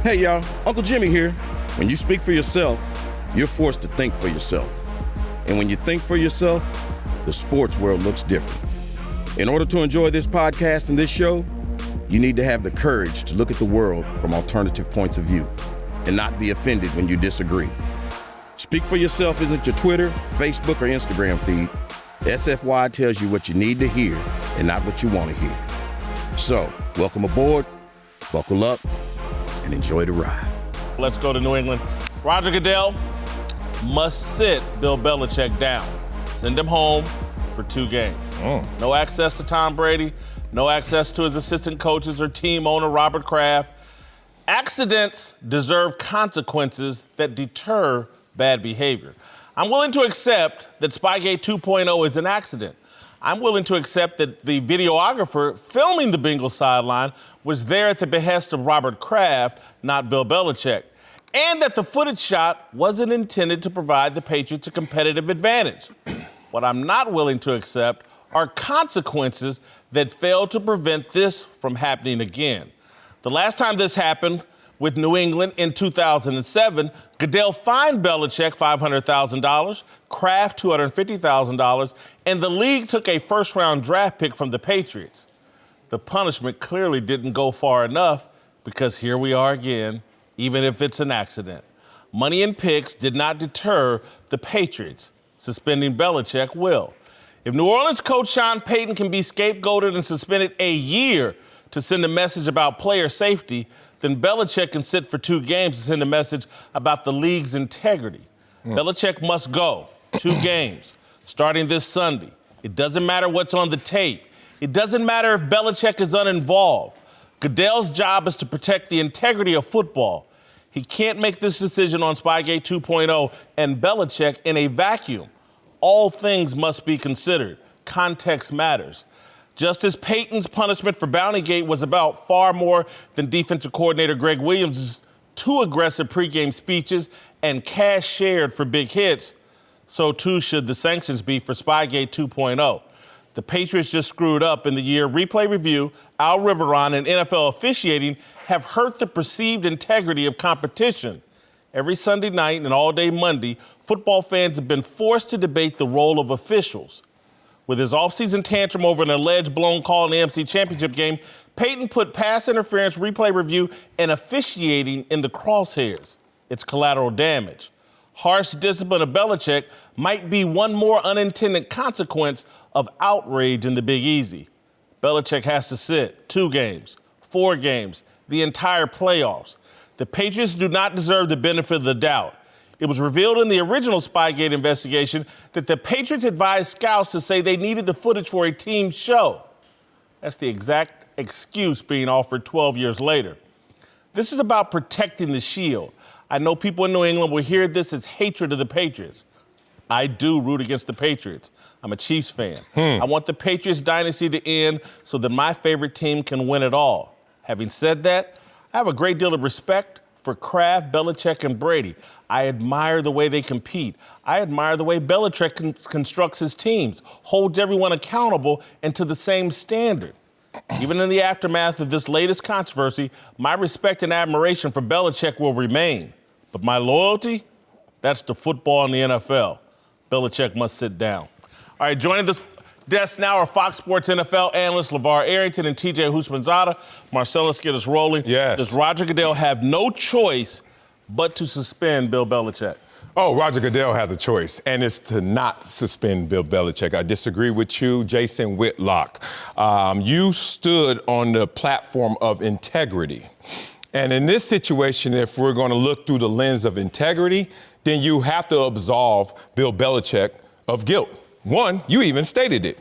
Hey y'all, Uncle Jimmy here. When you speak for yourself, you're forced to think for yourself. And when you think for yourself, the sports world looks different. In order to enjoy this podcast and this show, you need to have the courage to look at the world from alternative points of view and not be offended when you disagree. Speak for yourself isn't your Twitter, Facebook, or Instagram feed. SFY tells you what you need to hear and not what you want to hear. So, welcome aboard, buckle up, and enjoy the ride. Let's go to New England. Roger Goodell must sit Bill Belichick down. Send him home for 2 games. No access to Tom Brady, no access to his assistant coaches or team owner, Robert Kraft. Accidents deserve consequences that deter bad behavior. I'm willing to accept that Spygate 2.0 is an accident. I'm willing to accept that the videographer filming the Bengals sideline was there at the behest of Robert Kraft, not Bill Belichick, and that the footage shot wasn't intended to provide the Patriots a competitive advantage. What I'm not willing to accept are consequences that fail to prevent this from happening again. The last time this happened with New England in 2007, Goodell fined Belichick $500,000, Kraft $250,000, and the league took a first-round draft pick from the Patriots. The punishment clearly didn't go far enough because here we are again, even if it's an accident. Money and picks did not deter the Patriots. Suspending Belichick will. If New Orleans coach Sean Payton can be scapegoated and suspended a year to send a message about player safety, then Belichick can sit for 2 games to send a message about the league's integrity. Belichick must go. 2 games, starting this Sunday. It doesn't matter what's on the tape. It doesn't matter if Belichick is uninvolved. Goodell's job is to protect the integrity of football. He can't make this decision on Spygate 2.0 and Belichick in a vacuum. All things must be considered. Context matters. Justice Payton's punishment for Bountygate was about far more than defensive coordinator Greg Williams' too aggressive pregame speeches and cash shared for big hits. So too should the sanctions be for Spygate 2.0. The Patriots just screwed up in the year replay review, Al Riveron, and NFL officiating have hurt the perceived integrity of competition. Every Sunday night and all day Monday, football fans have been forced to debate the role of officials. With his offseason tantrum over an alleged blown call in the AFC Championship game, Payton put pass interference, replay review, and officiating in the crosshairs. It's collateral damage. Harsh discipline of Belichick might be one more unintended consequence of outrage in the Big Easy. Belichick has to sit 2 games, 4 games, the entire playoffs. The Patriots do not deserve the benefit of the doubt. It was revealed in the original Spygate investigation that the Patriots advised scouts to say they needed the footage for a team show. That's the exact excuse being offered 12 years later. This is about protecting the shield. I know people in New England will hear this as hatred of the Patriots. I do root against the Patriots. I'm a Chiefs fan. I want the Patriots dynasty to end so that my favorite team can win it all. Having said that, I have a great deal of respect for Kraft, Belichick, and Brady. I admire the way they compete. I admire the way Belichick constructs his teams, holds everyone accountable and to the same standard. Even in the aftermath of this latest controversy, my respect and admiration for Belichick will remain. But my loyalty, that's to football and the NFL. Belichick must sit down. All right, joining this desk now are Fox Sports NFL analysts LeVar Arrington and TJ Houshmandzadeh. Marcellus, get us rolling. Yes. Does Roger Goodell have no choice but to suspend Bill Belichick? Oh, Roger Goodell has a choice, and it's to not suspend Bill Belichick. I disagree with you, Jason Whitlock. You stood on the platform of integrity. And in this situation, if we're going to look through the lens of integrity, then you have to absolve Bill Belichick of guilt. One, you even stated it.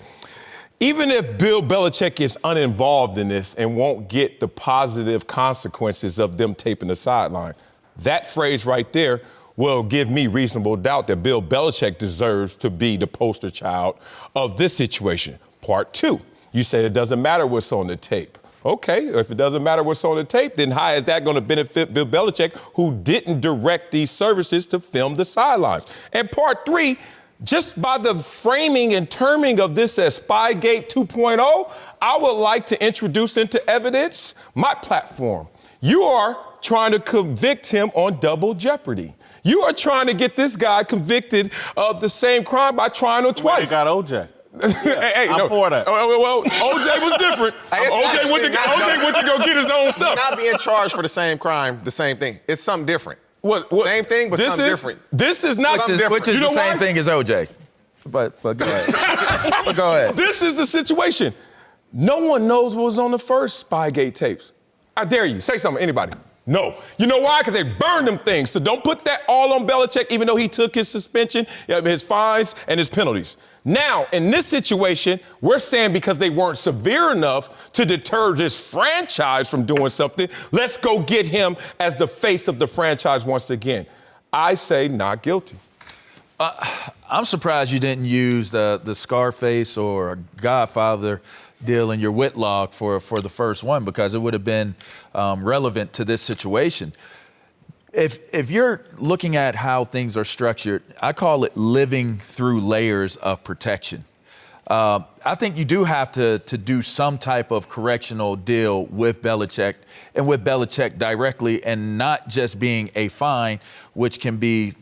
Even if Bill Belichick is uninvolved in this and won't get the positive consequences of them taping the sideline, that phrase right there will give me reasonable doubt that Bill Belichick deserves to be the poster child of this situation. Part 2, you said it doesn't matter what's on the tape. Okay, if it doesn't matter what's on the tape, then how is that going to benefit Bill Belichick, who didn't direct these services to film the sidelines? And part 3, just by the framing and terming of this as Spygate 2.0, I would like to introduce into evidence my platform. You are trying to convict him on double jeopardy. You are trying to get this guy convicted of the same crime by trying him twice. You got OJ. Hey, I'm for that. Well, OJ was different. OJ went to go get his own stuff. Not being charged for the same crime, the same thing. It's something different. What? Same thing, but something different. This is not different. Which is the same thing as OJ. But go ahead. But go ahead. This is the situation. No one knows what was on the first Spygate tapes. I dare you. Say something, anybody. No. You know why? Because they burned them things. So don't put that all on Belichick, even though he took his suspension, his fines, and his penalties. Now, in this situation, we're saying because they weren't severe enough to deter this franchise from doing something, let's go get him as the face of the franchise once again. I say not guilty. I'm surprised you didn't use the Scarface or Godfather deal in your Whitlock for the first one, because it would have been relevant to this situation. If you're looking at how things are structured, I call it living through layers of protection. I think you do have to do some type of correctional deal with Belichick, and with Belichick directly, and not just being a fine, which can be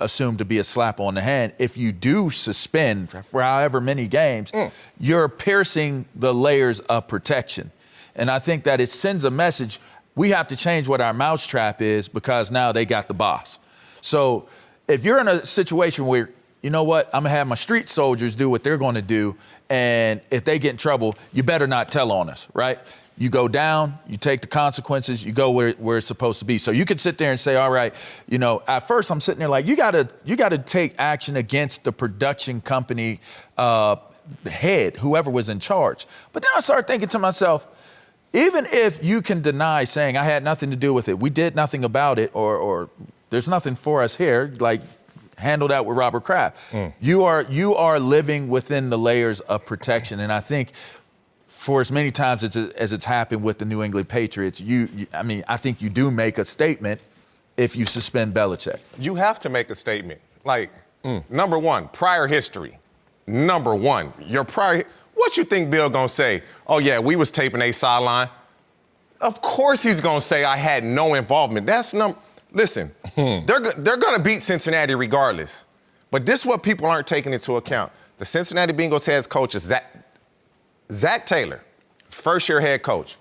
assumed to be a slap on the hand. If you do suspend for however many games, you're piercing the layers of protection. And I think that it sends a message. We have to change what our mousetrap is, because now they got the boss. So if you're in a situation where, you know what, I'm gonna have my street soldiers do what they're gonna do, and if they get in trouble, you better not tell on us, right? You go down, you take the consequences, you go where it's supposed to be. So you could sit there and say, all right, you know, at first I'm sitting there like, you gotta take action against the production company head, whoever was in charge. But then I started thinking to myself, even if you can deny saying I had nothing to do with it, we did nothing about it, or there's nothing for us here, like handle that with Robert Kraft. You are living within the layers of protection. And I think for as many times as it's happened with the New England Patriots, I think you do make a statement if you suspend Belichick. You have to make a statement. Like, number one, prior history. Number one, what you think Bill gonna say? Oh yeah, we was taping a sideline. Of course he's gonna say I had no involvement. Listen, they're gonna beat Cincinnati regardless. But this is what people aren't taking into account. The Cincinnati Bengals head coach is Zach Taylor, first-year head coach.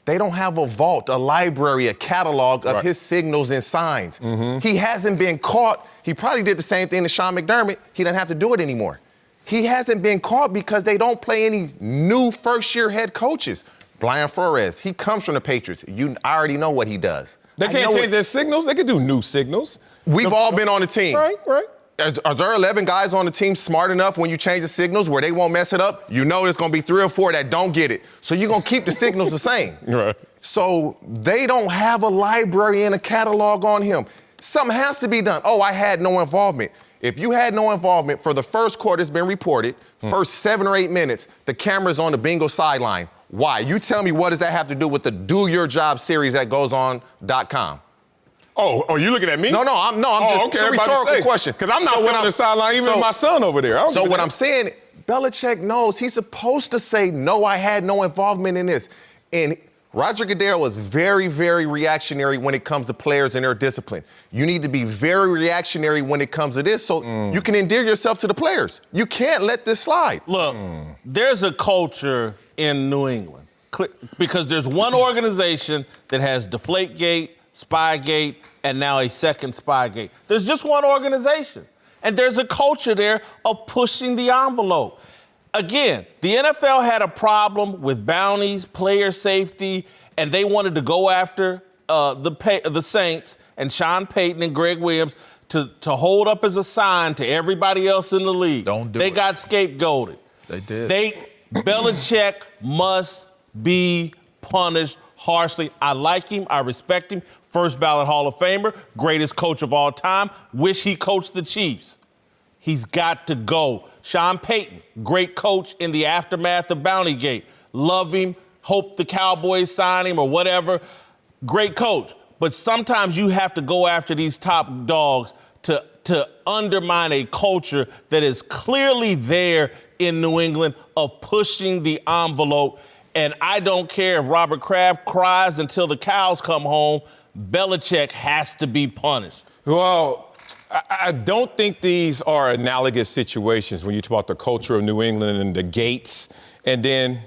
They don't have a vault, a library, a catalog of his signals and signs. He hasn't been caught. He probably did the same thing to Sean McDermott. He doesn't have to do it anymore. He hasn't been caught because they don't play any new first-year head coaches. Brian Flores, he comes from the Patriots. I already know what he does. They can't change their signals. They can do new signals. We've all been on the team. Right. Are there 11 guys on the team smart enough when you change the signals where they won't mess it up? You know there's going to be 3 or 4 that don't get it. So you're going to keep the signals the same. Right. So they don't have a library and a catalog on him. Something has to be done. Oh, I had no involvement. If you had no involvement for the first quarter, it's been reported, first 7 or 8 minutes, the camera's on the Bengals sideline. Why? You tell me, what does that have to do with the Do Your Job series that goes on.com? Oh, you looking at me? No, I'm just okay, it's a rhetorical question. Because I'm not on the sideline, even my son over there. So what I'm saying, Belichick knows he's supposed to say, no, I had no involvement in this. And Roger Goodell was very, very reactionary when it comes to players and their discipline. You need to be very reactionary when it comes to this so you can endear yourself to the players. You can't let this slide. Look, there's a culture in New England because there's one organization that has Deflategate, Spygate, and now a second Spygate. There's just one organization. And there's a culture there of pushing the envelope. Again, the NFL had a problem with bounties, player safety, and they wanted to go after the Saints and Sean Payton and Greg Williams to hold up as a sign to everybody else in the league. They got scapegoated. They did. Belichick must be punished harshly. I like him. I respect him. First ballot Hall of Famer, greatest coach of all time. Wish he coached the Chiefs. He's got to go. Sean Payton, great coach in the aftermath of Bountygate. Love him. Hope the Cowboys sign him or whatever. Great coach. But sometimes you have to go after these top dogs to undermine a culture that is clearly there in New England of pushing the envelope. And I don't care if Robert Kraft cries until the cows come home. Belichick has to be punished. Well, I don't think these are analogous situations when you talk about the culture of New England and the gates. And then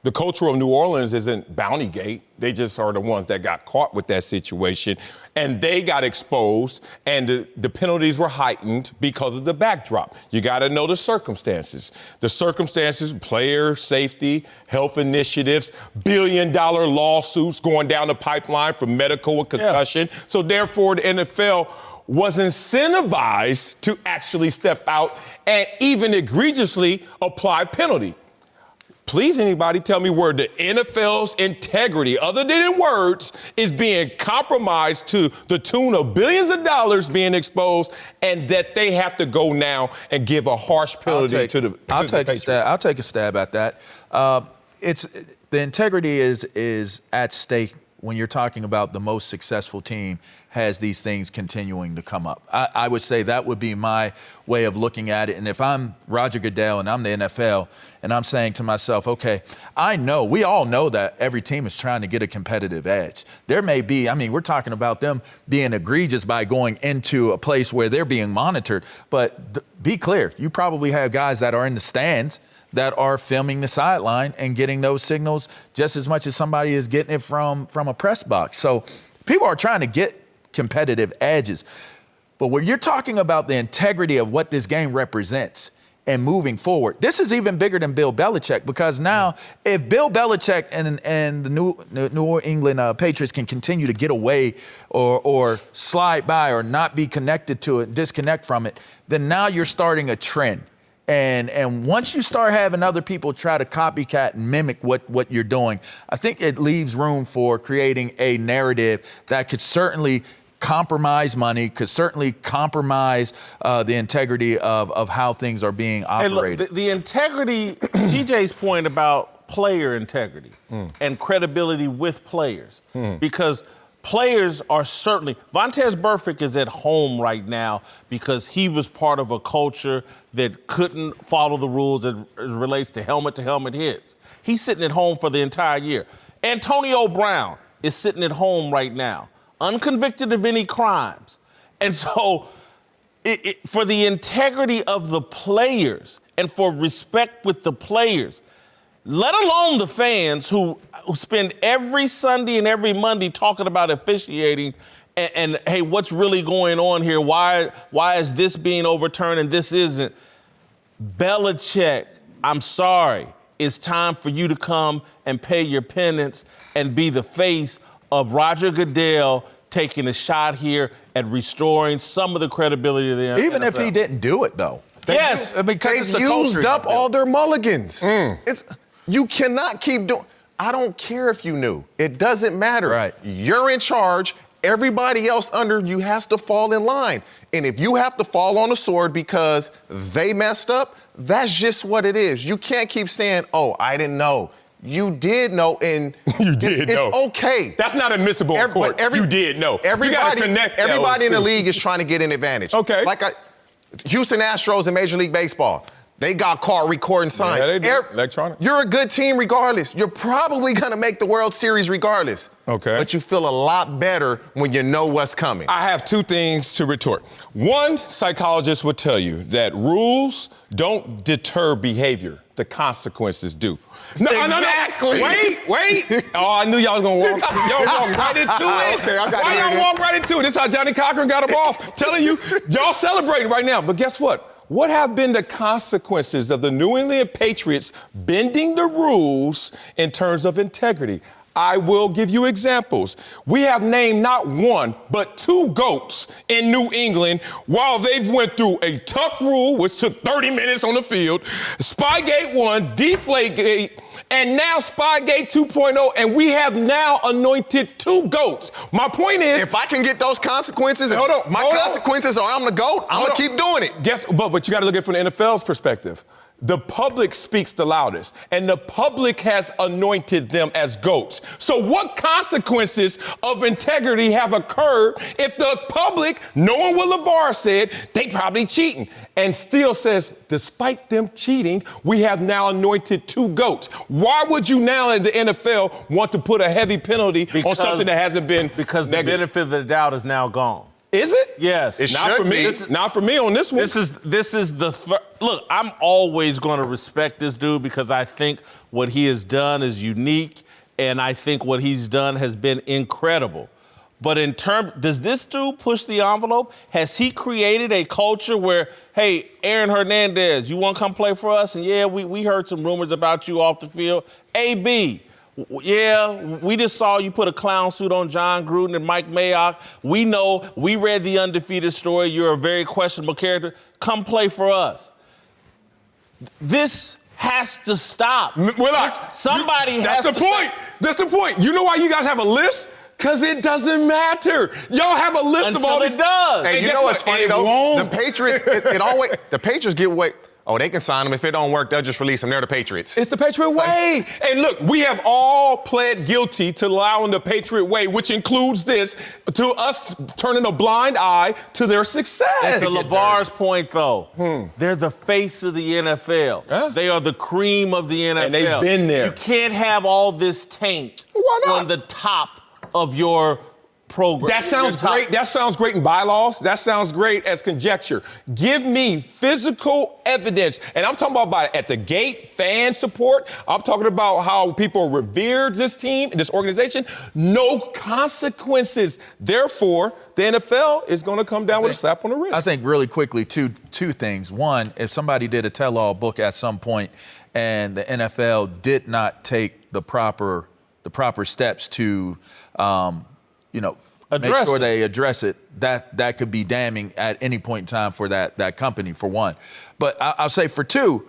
the culture of New Orleans isn't Bounty Gate. They just are the ones that got caught with that situation. And they got exposed, and the penalties were heightened because of the backdrop. You got to know the circumstances. The circumstances, player safety, health initiatives, billion-dollar lawsuits going down the pipeline for medical and concussion. Yeah. So therefore, the NFL was incentivized to actually step out and even egregiously apply penalty. Please, anybody tell me where the NFL's integrity, other than in words, is being compromised to the tune of billions of dollars being exposed, and that they have to go now and give a harsh penalty to the Patriots. I'll take a stab at that. It's the integrity is at stake when you're talking about the most successful team has these things continuing to come up. I would say that would be my way of looking at it. And if I'm Roger Goodell and I'm the NFL and I'm saying to myself, okay, we all know that every team is trying to get a competitive edge. There may be, we're talking about them being egregious by going into a place where they're being monitored. But be clear, you probably have guys that are in the stands that are filming the sideline and getting those signals just as much as somebody is getting it from a press box. So people are trying to get competitive edges. But when you're talking about the integrity of what this game represents and moving forward, this is even bigger than Bill Belichick, because now if Bill Belichick and the New England Patriots can continue to get away or slide by or not be connected to it, disconnect from it, then now you're starting a trend. And once you start having other people try to copycat and mimic what you're doing, I think it leaves room for creating a narrative that could certainly compromise money, could certainly compromise the integrity of how things are being operated. Hey, look, the integrity, TJ's point about player integrity and credibility with players, because players are certainly, Vontaze Burfict is at home right now because he was part of a culture that couldn't follow the rules as it relates to helmet hits. He's sitting at home for the entire year. Antonio Brown is sitting at home right now, unconvicted of any crimes. And so for the integrity of the players and for respect with the players, let alone the fans who spend every Sunday and every Monday talking about officiating and hey, what's really going on here? Why is this being overturned and this isn't? Belichick, I'm sorry. It's time for you to come and pay your penance and be the face of Roger Goodell taking a shot here at restoring some of the credibility of the NFL. Even if he didn't do it, though. Yes. Because they've used up all their mulligans. You cannot keep doing. I don't care if you knew. It doesn't matter. Right. You're in charge. Everybody else under you has to fall in line. And if you have to fall on the sword because they messed up, that's just what it is. You can't keep saying, oh, I didn't know. You did know, and you did know. It's okay. That's not admissible in court. You did know. Everybody in the league is trying to get an advantage. Okay. Houston Astros in Major League Baseball. They got caught recording signs. Yeah, they did. Electronic. You're a good team regardless. You're probably going to make the World Series regardless. Okay. But you feel a lot better when you know what's coming. I have two things to retort. One, psychologists would tell you that rules don't deter behavior. The consequences do. Exactly. No. Wait. Oh, I knew y'all was going to walk right into it. Okay, Why y'all walk right into it? This is how Johnny Cochran got him off. Telling you, y'all celebrating right now. But guess what? What have been the consequences of the New England Patriots bending the rules in terms of integrity? I will give you examples. We have named not one, but two GOATs in New England while they've went through a tuck rule, which took 30 minutes on the field, Spygate 1, Deflategate, and now Spygate 2.0, and we have now anointed two GOATs. My point is, if I can get those consequences, consequences are I'm the GOAT, I'm going to keep doing it. But you got to look at it from the NFL's perspective. the public speaks the loudest, and the public has anointed them as GOATs. So what consequences of integrity have occurred if the public, knowing what LeVar said, they probably cheating, and still says, despite them cheating, we have now anointed 2 GOATs? Why would you now in the NFL want to put a heavy penalty on something that hasn't been Because negative? the benefit of the doubt is now gone. Is it? Yes. It Not for should me. be. Not for me on this one. This is look, I'm always going to respect this dude because I think what he has done is unique, and I think what he's done has been incredible. But in terms, does this dude push the envelope? Has he created a culture where, hey, Aaron Hernandez, you want to come play for us? And yeah, we heard some rumors about you off the field. AB, yeah, we just saw you put a clown suit on John Gruden and Mike Mayock. We know, we read the undefeated story. You're a very questionable character. Come play for us. This has to stop. Somebody has to. That's the point. That's the point. You know why you guys have a list? Because it doesn't matter. Y'all have a list of all these. Until it does. Hey, you know what's funny though? The Patriots, the Patriots get away. Oh, they can sign them. If it don't work, they'll just release them. They're the Patriots. It's the Patriot way. And look, we have all pled guilty to allowing the Patriot way, which includes this, to us turning a blind eye to their success. And to LeVar's point, though, they're the face of the NFL. Yeah. They are the cream of the NFL. And they've been there. You can't have all this taint Why not? on the top of your program. That sounds great. That sounds great in bylaws. That sounds great as conjecture. Give me physical evidence. And I'm talking about at the gate, fan support. I'm talking about how people revered this team, this organization. No consequences. Therefore, the NFL is going to come down with a slap on the wrist. I think really quickly, two things. One, if somebody did a tell-all book at some point and the NFL did not take the proper steps to make sure they address it, that could be damning at any point in time for that company, for one. But I'll say for two,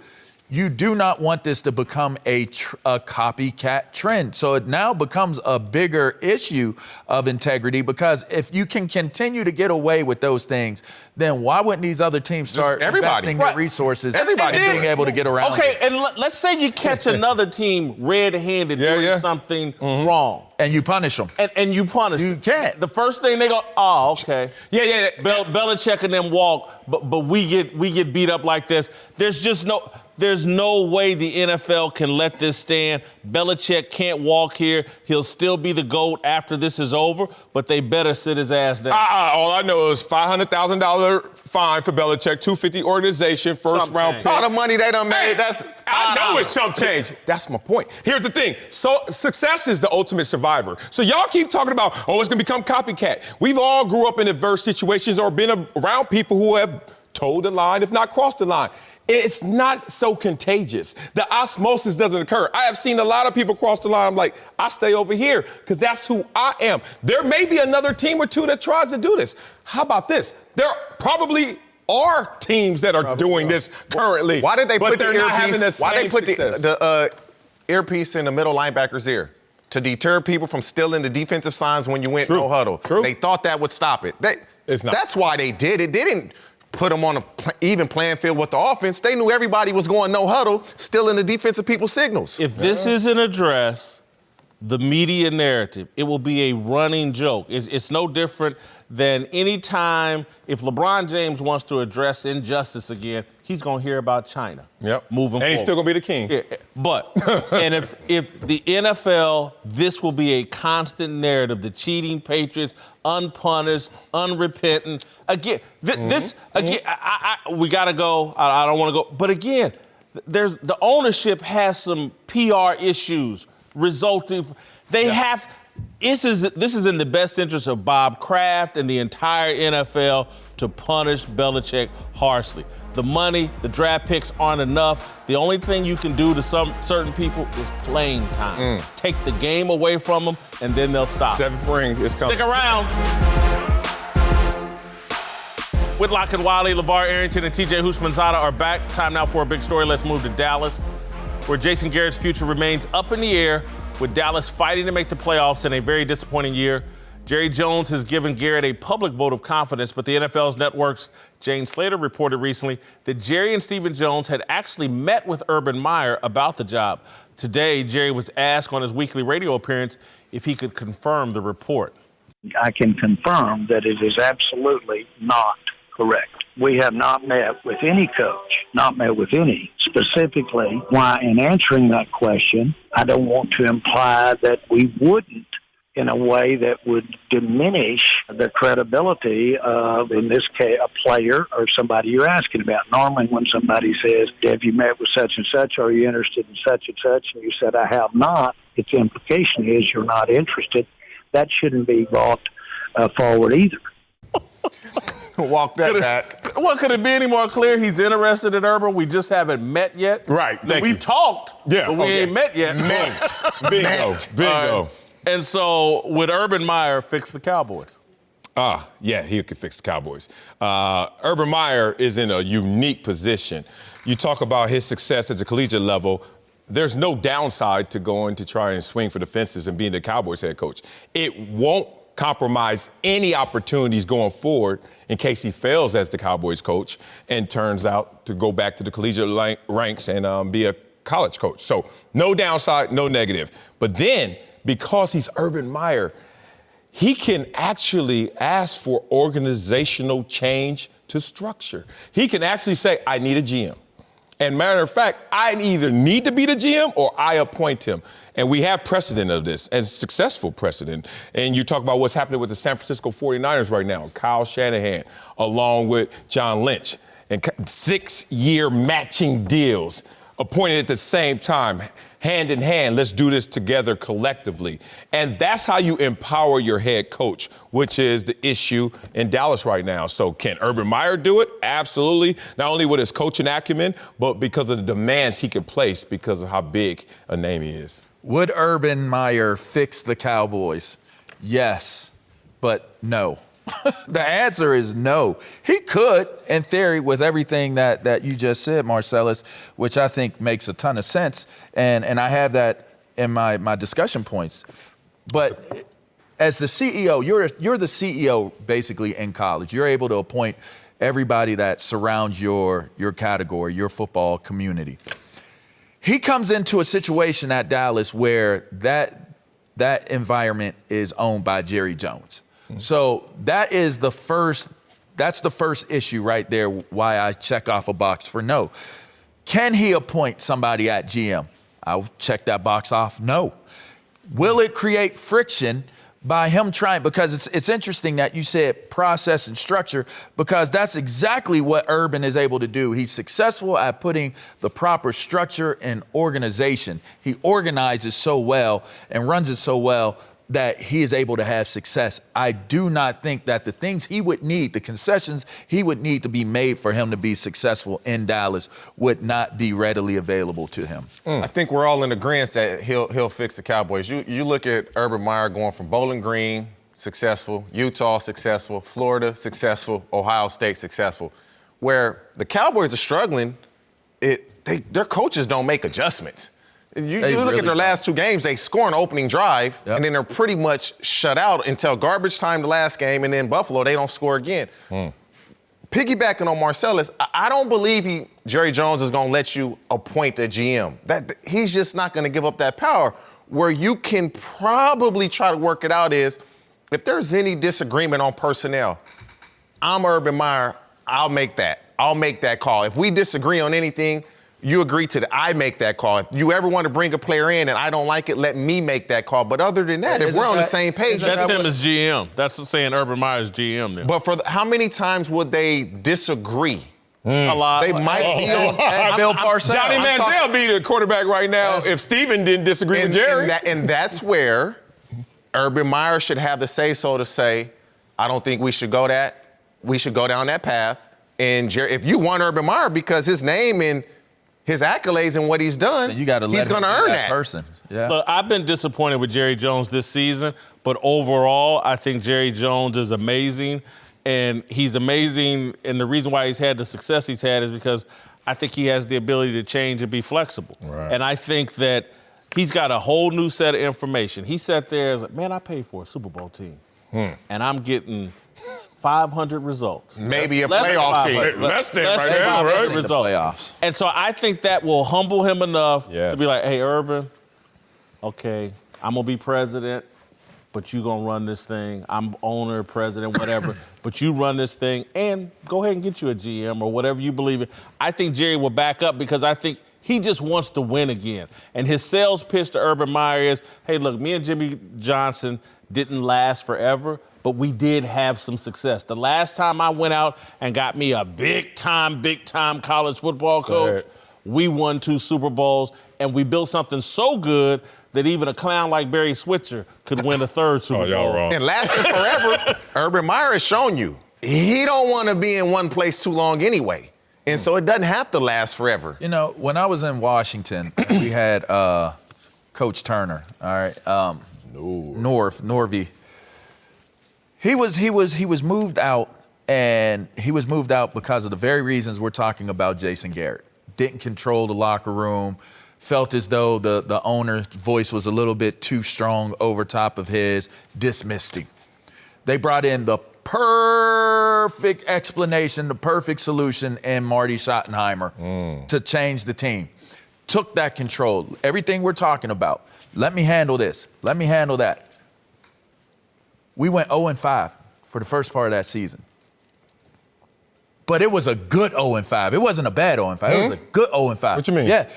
you do not want this to become a copycat trend. So it now becomes a bigger issue of integrity, because if you can continue to get away with those things, then why wouldn't these other teams start investing their resources and being able to get around it? And let's say you catch another team red-handed doing something wrong. And you punish them. And you punish them. You can't. The first thing they go, oh, okay. Yeah. Belichick and them walk, but we get beat up like this. There's no way the NFL can let this stand. Belichick can't walk here. He'll still be the GOAT after this is over, but they better sit his ass down. All I know is $500,000 fine for Belichick, $250 organization, first round pick. All the money they done made, I know it's chump change. That's my point. Here's the thing. So success is the ultimate survivor. So y'all keep talking about, it's going to become copycat. We've all grew up in adverse situations or been around people who have toed the line, if not crossed the line. It's not so contagious. The osmosis doesn't occur. I have seen a lot of people cross the line. I'm like, I stay over here because that's who I am. There may be another team or two that tries to do this. How about this? There probably are teams that are doing this currently. Why did they put the earpiece? Why they put the earpiece in the middle linebacker's ear? To deter people from stealing the defensive signs when you went no huddle. True. They thought that would stop it. It's not. That's why they did it. They didn't put them on an even playing field with the offense. They knew everybody was going no huddle, stealing the defensive people's signals. If this isn't addressed, the media narrative, it will be a running joke. It's no different than any time if LeBron James wants to address injustice again, he's going to hear about China. Moving forward. And he's still going to be the king. Yeah, but, and if the NFL, this will be a constant narrative, the cheating Patriots, unpunished, unrepentant. Again, we got to go. I don't want to go. But again, the ownership has some PR issues resulting. This is in the best interest of Bob Kraft and the entire NFL to punish Belichick harshly. The money, the draft picks aren't enough. The only thing you can do to certain people is playing time. Take the game away from them, and then they'll stop. Seventh ring is coming. Stick around. Whitlock and Wiley, LeVar Arrington, and TJ Houshmandzadeh are back. Time now for a big story. Let's move to Dallas, where Jason Garrett's future remains up in the air, with Dallas fighting to make the playoffs in a very disappointing year. Jerry Jones has given Garrett a public vote of confidence, but the NFL's Network's Jane Slater reported recently that Jerry and Stephen Jones had actually met with Urban Meyer about the job. Today, Jerry was asked on his weekly radio appearance if he could confirm the report. I can confirm that it is absolutely not correct. We have not met with any coach, not met with any. Specifically, why in answering that question, I don't want to imply that we wouldn't in a way that would diminish the credibility of, in this case, a player or somebody you're asking about. Normally when somebody says, have you met with such and such, or are you interested in such and such, and you said, I have not, its implication is you're not interested. That shouldn't be brought forward either. Walk that back. Well, could it be any more clear? He's interested in Urban. We just haven't met yet. Right. We've talked, yeah, but we ain't met yet. Bingo. Bingo. And so, would Urban Meyer fix the Cowboys? Yeah, he could fix the Cowboys. Urban Meyer is in a unique position. You talk about his success at the collegiate level. There's no downside to going to try and swing for the fences and being the Cowboys head coach. It won't compromise any opportunities going forward in case he fails as the Cowboys coach and turns out to go back to the collegiate ranks and be a college coach. So no downside, no negative. But then, because he's Urban Meyer, he can actually ask for organizational change to structure. He can actually say, I need a GM. And matter of fact, I either need to be the GM or I appoint him. And we have precedent of this, and successful precedent. And you talk about what's happening with the San Francisco 49ers right now, Kyle Shanahan, along with John Lynch, and 6-year matching deals appointed at the same time, hand in hand. Let's do this together collectively. And that's how you empower your head coach, which is the issue in Dallas right now. So can Urban Meyer do it? Absolutely. Not only with his coaching acumen, but because of the demands he can place because of how big a name he is. Would Urban Meyer fix the Cowboys? Yes, but no. The answer is no. He could, in theory, with everything that you just said, Marcellus, which I think makes a ton of sense, and I have that in my discussion points. But as the CEO, you're the CEO basically in college. You're able to appoint everybody that surrounds your category, your football community. He comes into a situation at Dallas where that environment is owned by Jerry Jones. So that's the first issue right there, why I check off a box for no. Can he appoint somebody at GM? I'll check that box off, no. Will it create friction by him trying? Because it's interesting that you said process and structure, because that's exactly what Urban is able to do. He's successful at putting the proper structure and organization. He organizes so well and runs it so well that he is able to have success. I do not think that the things he would need, the concessions he would need to be made for him to be successful in Dallas, would not be readily available to him. I think we're all in agreement that he'll fix the Cowboys. You look at Urban Meyer going from Bowling Green, successful, Utah, successful, Florida, successful, Ohio State, successful. Where the Cowboys are struggling, their coaches don't make adjustments. You look at their last 2 games, they score an opening drive, and then they're pretty much shut out until garbage time the last game, and then Buffalo, they don't score again. Piggybacking on Marcellus, I don't believe Jerry Jones is going to let you appoint a GM. He's just not going to give up that power. Where you can probably try to work it out is, if there's any disagreement on personnel, I'm Urban Meyer, I'll make that call. If we disagree on anything, you agree to that. I make that call. If you ever want to bring a player in and I don't like it, let me make that call. But other than that, if we're on the same page, that's him as GM. That's saying Urban Meyer's GM then. But how many times would they disagree? A lot. They might be on Bill Parcells. Johnny Manziel be the quarterback right now if Steven didn't disagree with Jerry. And that's where Urban Meyer should have the say-so to say, I don't think we should go down that path. And Jerry, if you want Urban Meyer because his name and his accolades and what he's done, he's going to earn that person. Yeah. Look, I've been disappointed with Jerry Jones this season, but overall, I think Jerry Jones is amazing, and he's amazing, and the reason why he's had the success he's had is because I think he has the ability to change and be flexible. Right. And I think that he's got a whole new set of information. He sat there and was like, man, I paid for a Super Bowl team. and I'm getting 500 results. Maybe a playoff team. Less than right now, right? Results. Playoffs. And so I think that will humble him enough Yes. to be like, hey, Urban, okay, I'm going to be president, but you going to run this thing. I'm owner, president, whatever, but you run this thing and go ahead and get you a GM or whatever you believe in. I think Jerry will back up because I think he just wants to win again. And his sales pitch to Urban Meyer is, hey, look, me and Jimmy Johnson didn't last forever, but we did have some success. The last time I went out and got me a big-time college football coach, we won 2 Super Bowls, and we built something so good that even a clown like Barry Switzer could win a 3rd Super Bowl. Y'all wrong. And lasting forever, Urban Meyer has shown you he don't want to be in one place too long anyway. And so it doesn't have to last forever. You know, when I was in Washington, we had Coach Turner, all right, Norvey. He was moved out, and he was moved out because of the very reasons we're talking about Jason Garrett. Didn't control the locker room, felt as though the owner's voice was a little bit too strong over top of his, dismissed him. They brought in the perfect explanation, the perfect solution in Marty Schottenheimer to change the team. Took that control. Everything we're talking about. Let me handle this. Let me handle that. We went 0-5 for the first part of that season. But it was a good 0-5. It wasn't a bad 0-5. It was a good 0-5. What you mean? Yeah.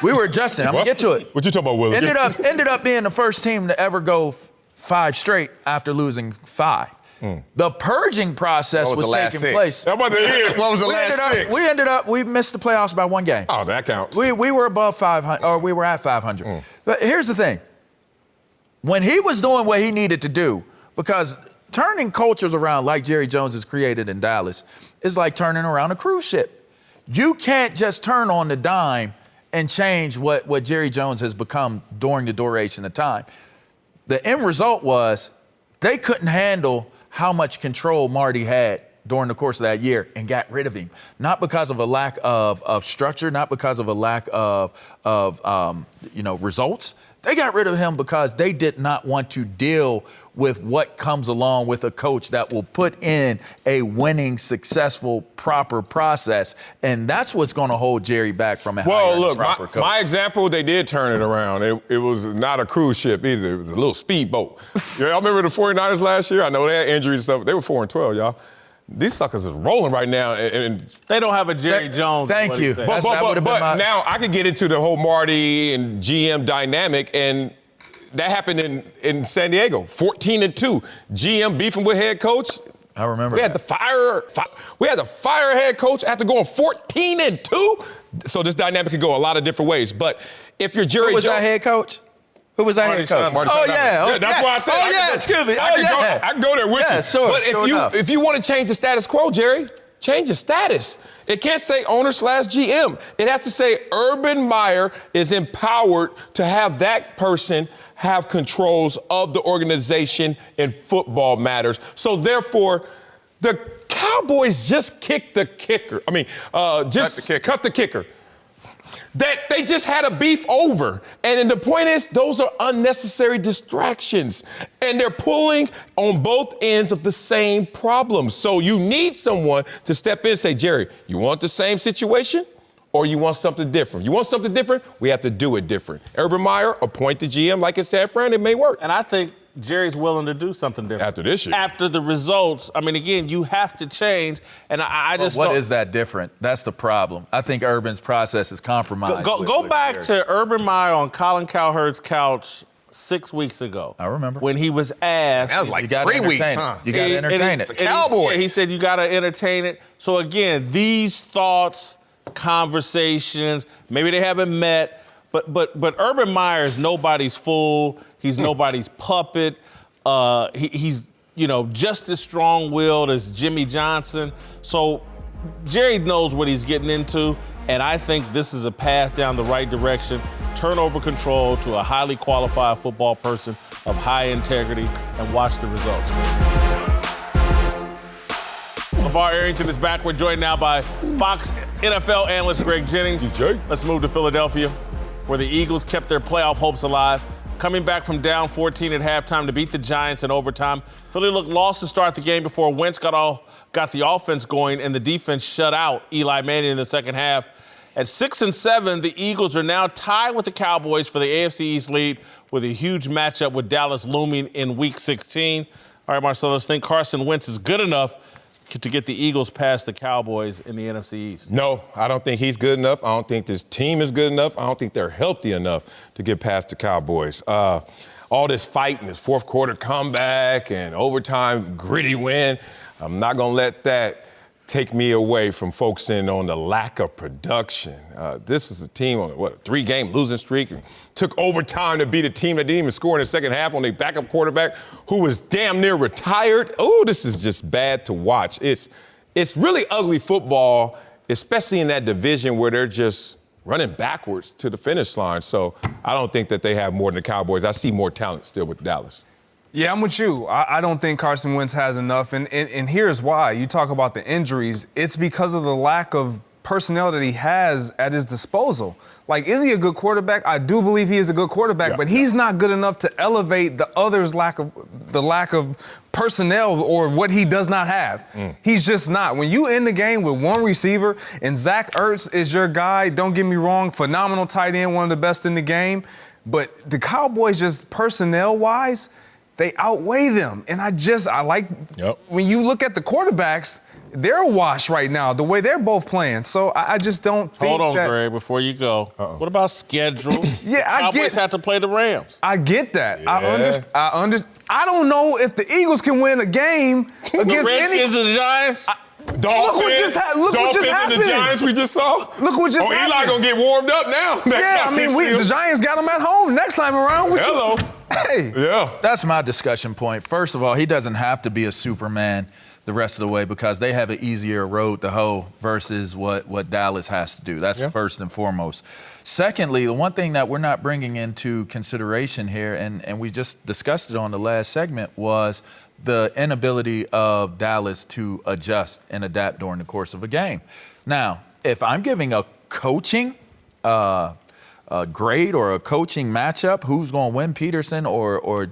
We were adjusting. I'm going to get to it. What you talking about, Willie? Ended up being the first team to ever go 5 straight after losing 5. The purging process was taking place. How about the year? What was the last 6? We missed the playoffs by 1 game. Oh, that counts. We were above 500, or we were at 500. But here's the thing. When he was doing what he needed to do, because turning cultures around like Jerry Jones has created in Dallas is like turning around a cruise ship. You can't just turn on the dime and change what Jerry Jones has become during the duration of time. The end result was they couldn't handle how much control Marty had during the course of that year and got rid of him. Not because of a lack of structure, not because of a lack of results. They got rid of him because they did not want to deal with what comes along with a coach that will put in a winning, successful, proper process. And that's what's going to hold Jerry back from a proper coach. My example, they did turn it around. It was not a cruise ship either. It was a little speedboat. Y'all remember the 49ers last year? I know they had injuries and stuff. They were 4-12, y'all. These suckers is rolling right now. And they don't have a Jerry Jones. Thank you. But now I could get into the whole Marty and GM dynamic, and that happened in San Diego. 14-2. GM beefing with head coach. I remember. We had the fire head coach after going 14-2. So this dynamic could go a lot of different ways. But if you're Jerry Jones, who was that head coach? Who was that head coach? That's why I said. Excuse me. I can go there with you. Sure, but if you want to change the status quo, Jerry, change the status. It can't say owner/GM. It has to say Urban Meyer is empowered to have that person have controls of the organization in football matters. So therefore, the Cowboys just kicked the kicker. Cut the kicker. That they just had a beef over. And the point is, those are unnecessary distractions. And they're pulling on both ends of the same problem. So you need someone to step in and say, Jerry, you want the same situation or you want something different? You want something different? We have to do it different. Urban Meyer, appoint the GM like I said, Fran, it may work. And I think Jerry's willing to do something different. After this year. After the results. I mean, again, you have to change. And I just What is that different? That's the problem. I think Urban's process is compromised. Go back to Urban Meyer on Colin Cowherd's couch 6 weeks ago. I remember. When he was asked. That was like 3 weeks, huh? You got to entertain it. The Cowboys. He said you got to entertain it. So, again, these thoughts, conversations, maybe they haven't met. But Urban Meyer is nobody's fool. He's nobody's puppet. He's just as strong-willed as Jimmy Johnson. So Jerry knows what he's getting into, and I think this is a path down the right direction. Turnover control to a highly qualified football person of high integrity, and watch the results. LeVar Arrington is back. We're joined now by Fox NFL analyst Greg Jennings. DJ. Let's move to Philadelphia, where the Eagles kept their playoff hopes alive coming back from down 14 at halftime to beat the Giants in overtime. Philly looked lost to start the game before Wentz got the offense going and the defense shut out Eli Manning in the second half. At 6-7, the Eagles are now tied with the Cowboys for the AFC East lead with a huge matchup with Dallas looming in Week 16. All right, Marcellus, think Carson Wentz is good enough to get the Eagles past the Cowboys in the NFC East? No, I don't think he's good enough. I don't think this team is good enough. I don't think they're healthy enough to get past the Cowboys. All this fighting, this fourth quarter comeback and overtime gritty win, I'm not going to let that take me away from focusing on the lack of production. This is a team on, a 3-game losing streak and took overtime to beat a team that didn't even score in the second half on their backup quarterback who was damn near retired. Oh, this is just bad to watch. It's really ugly football, especially in that division where they're just running backwards to the finish line. So I don't think that they have more than the Cowboys. I see more talent still with Dallas. Yeah, I'm with you. I don't think Carson Wentz has enough, and here's why. You talk about the injuries. It's because of the lack of personnel that he has at his disposal. Like, is he a good quarterback? I do believe he is a good quarterback, but he's not good enough to elevate the others' lack of personnel or what he does not have. He's just not. When you end the game with one receiver and Zach Ertz is your guy, don't get me wrong, phenomenal tight end, one of the best in the game, but the Cowboys just personnel-wise, they outweigh them. And I like when you look at the quarterbacks, they're washed right now, the way they're both playing. So I just don't think Hold on, Greg, before you go. What about schedule? Cowboys have to play the Rams. I get that. Yeah. I don't know if the Eagles can win a game against the Redskins and the Giants? Dolphins and the Giants we just saw? Look what just happened. Eli gonna get warmed up now. The Giants got him at home next time around. Hello. Hey. Yeah. That's my discussion point. First of all, he doesn't have to be a Superman the rest of the way because they have an easier road to hoe versus what Dallas has to do. That's first and foremost. Secondly, the one thing that we're not bringing into consideration here, and we just discussed it on the last segment, was the inability of Dallas to adjust and adapt during the course of a game. Now, if I'm giving a coaching grade or a coaching matchup, who's going to win, Peterson or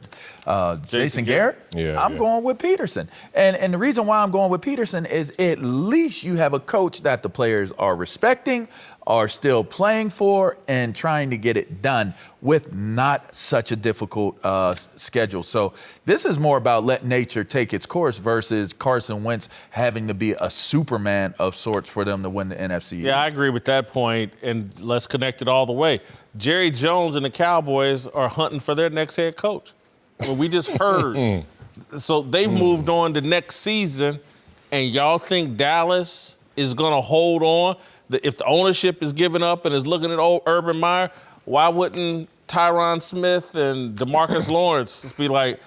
Jason Garrett? I'm going with Peterson. And the reason why I'm going with Peterson is at least you have a coach that the players are respecting, are still playing for, and trying to get it done with not such a difficult schedule. So this is more about letting nature take its course versus Carson Wentz having to be a Superman of sorts for them to win the NFC East. Yeah, I agree with that point, and let's connect it all the way. Jerry Jones and the Cowboys are hunting for their next head coach. I mean, we just heard. So they've moved on to next season, and y'all think Dallas is going to hold on? If the ownership is giving up and is looking at old Urban Meyer, why wouldn't Tyron Smith and DeMarcus Lawrence be like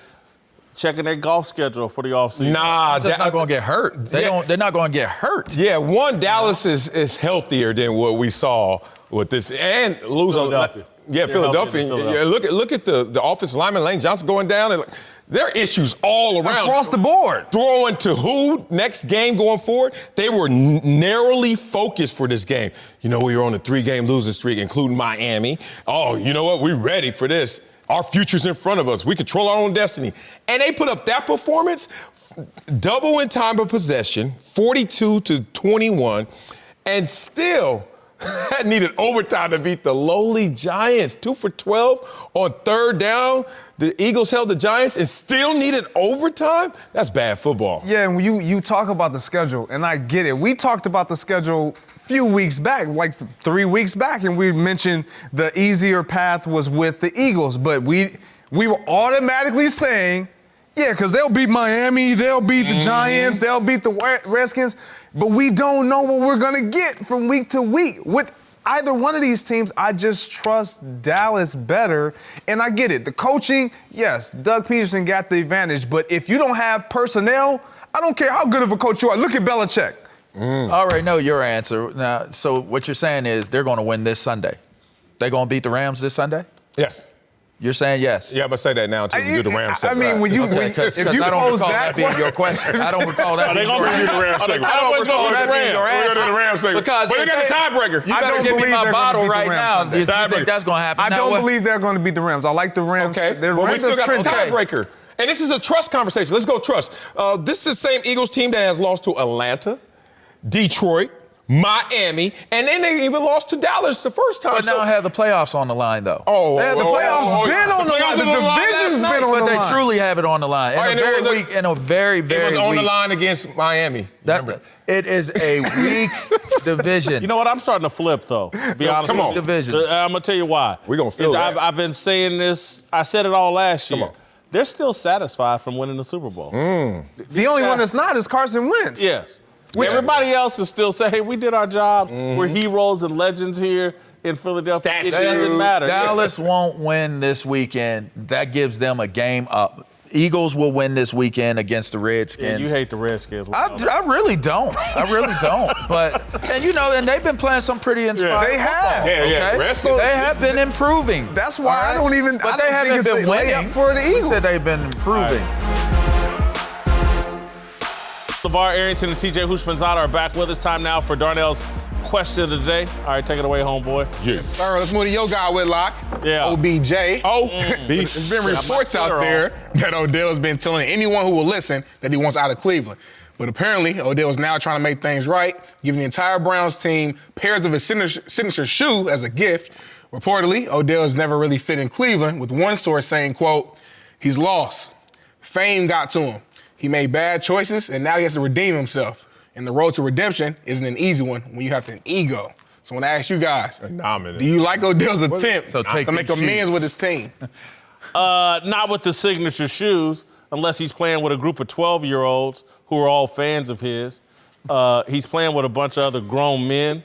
checking their golf schedule for the offseason? Nah, they're not going to get hurt. They're not going to get hurt. Yeah, Dallas is healthier than what we saw with this, and losing. Philadelphia. Philadelphia. Yeah, look at the offensive lineman, Lane Johnson, going down. There are issues all around. Across the board. Throwing to who next game going forward? They were narrowly focused for this game. You know, we were on a 3-game losing streak, including Miami. Oh, you know what? We're ready for this. Our future's in front of us. We control our own destiny. And they put up that performance, double in time of possession, 42-21, and still needed overtime to beat the lowly Giants. 2 for 12 on third down. The Eagles held the Giants and still needed overtime? That's bad football. Yeah, and you talk about the schedule, and I get it. We talked about the schedule a few weeks back, like 3 weeks back, and we mentioned the easier path was with the Eagles. But we were automatically saying, yeah, because they'll beat Miami, they'll beat the Giants, they'll beat the Redskins. But we don't know what we're going to get from week to week. With either one of these teams, I just trust Dallas better. And I get it. The coaching, yes, Doug Peterson got the advantage. But if you don't have personnel, I don't care how good of a coach you are. Look at Belichick. I already know your answer. Now, so what you're saying is they're going to win this Sunday. They're going to beat the Rams this Sunday? Yes. You're saying yes. Yeah, I'm gonna say that now until we do the Rams segment. I mean, when you Because if you I don't pose recall that that being your question. I don't recall that being your answer. the Rams segment. I don't recall that being your We're answer. gonna do the Rams segment. Because But they got the tiebreaker. You better don't give me believe my they're bottle gonna beat the right now. Rams Do you Sunday. think that's gonna happen? I don't believe they're going to beat the Rams. I like the Rams. Okay, The but we Rams still are got the trending. tiebreaker. And this is a trust conversation. Let's go trust. This is the same Eagles team that has lost to Atlanta, Detroit, Miami, and then they even lost to Dallas the first time. But now have the playoffs on the line, though. The playoffs been on the line. The division's been on But the they line. truly have it on the line. All right, In a very, It very was on the weak. line against Miami. It is a weak division. You know what? I'm starting to flip, though. Be honest come with on. you. Divisions. I'm going to tell you why. We're gonna feel that. I've been saying this. I said it all last year. on. They're still satisfied from winning the Super Bowl. The only one that's not is Carson Wentz. Yes. Everybody else is still saying, hey, we did our job. We're heroes and legends here in Philadelphia. It doesn't matter. Dallas won't win this weekend. That gives them a game up. Eagles will win this weekend against the Yeah, Redskins. you hate the Redskins. I really don't. I really don't. But and they've been playing some pretty inspiring. They have. Yeah. Okay? They have been improving. That's why I don't even. But I they don't haven't think it's been a winning. layup for the We Eagles. said they've been improving. LeVar Arrington and TJ Houshmandzadeh are back with us. Time now for Darnell's question of the day. All right, take it away, homeboy. Yes. Sir, let's move to your guy, Whitlock. Yeah. OBJ. There's been reports out there that Odell's been telling anyone who will listen that he wants out of Cleveland. But apparently, Odell is now trying to make things right, giving the entire Browns team pairs of his signature shoe as a gift. Reportedly, Odell has never really fit in Cleveland, with one source saying, quote, he's lost. Fame got to him. He made bad choices, and now he has to redeem himself. And the road to redemption isn't an easy one when you have an ego. So I want to ask you guys, do you like Odell's attempt to make amends with his team? Not with the signature shoes, unless he's playing with a group of 12-year-olds who are all fans of his. He's playing with a bunch of other grown men.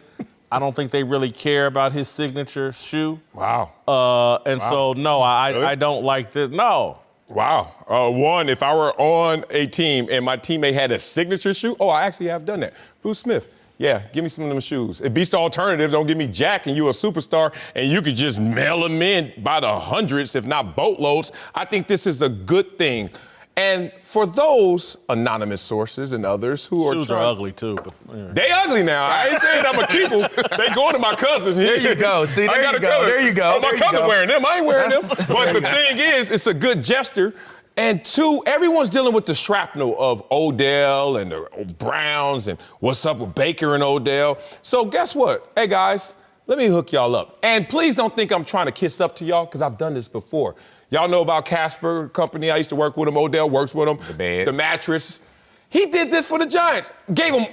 I don't think they really care about his signature shoe. Wow. So, no, I don't like this. No. Wow. One, if I were on a team and my teammate had a signature shoe, I actually have done that. Bruce Smith, yeah, give me some of them shoes. It beats the alternative. Don't give me Jack and you a superstar and you could just mail them in by the hundreds, if not boatloads. I think this is a good thing. And for those anonymous sources and others who Shoes are ugly, too. But, yeah. They ugly now. I ain't saying I'm going to keep them. They going to my cousin. There you go. See, there you go. There you go. Oh, my cousin wearing them. I ain't wearing them. But the thing is, it's a good gesture. And two, everyone's dealing with the shrapnel of Odell and the Browns and what's up with Baker and Odell. So guess what? Hey, guys, let me hook y'all up. And please don't think I'm trying to kiss up to y'all, because I've done this before. Y'all know about Casper Company. I used to work with him. Odell works with him. The beds. The mattress. He did this for the Giants. Gave them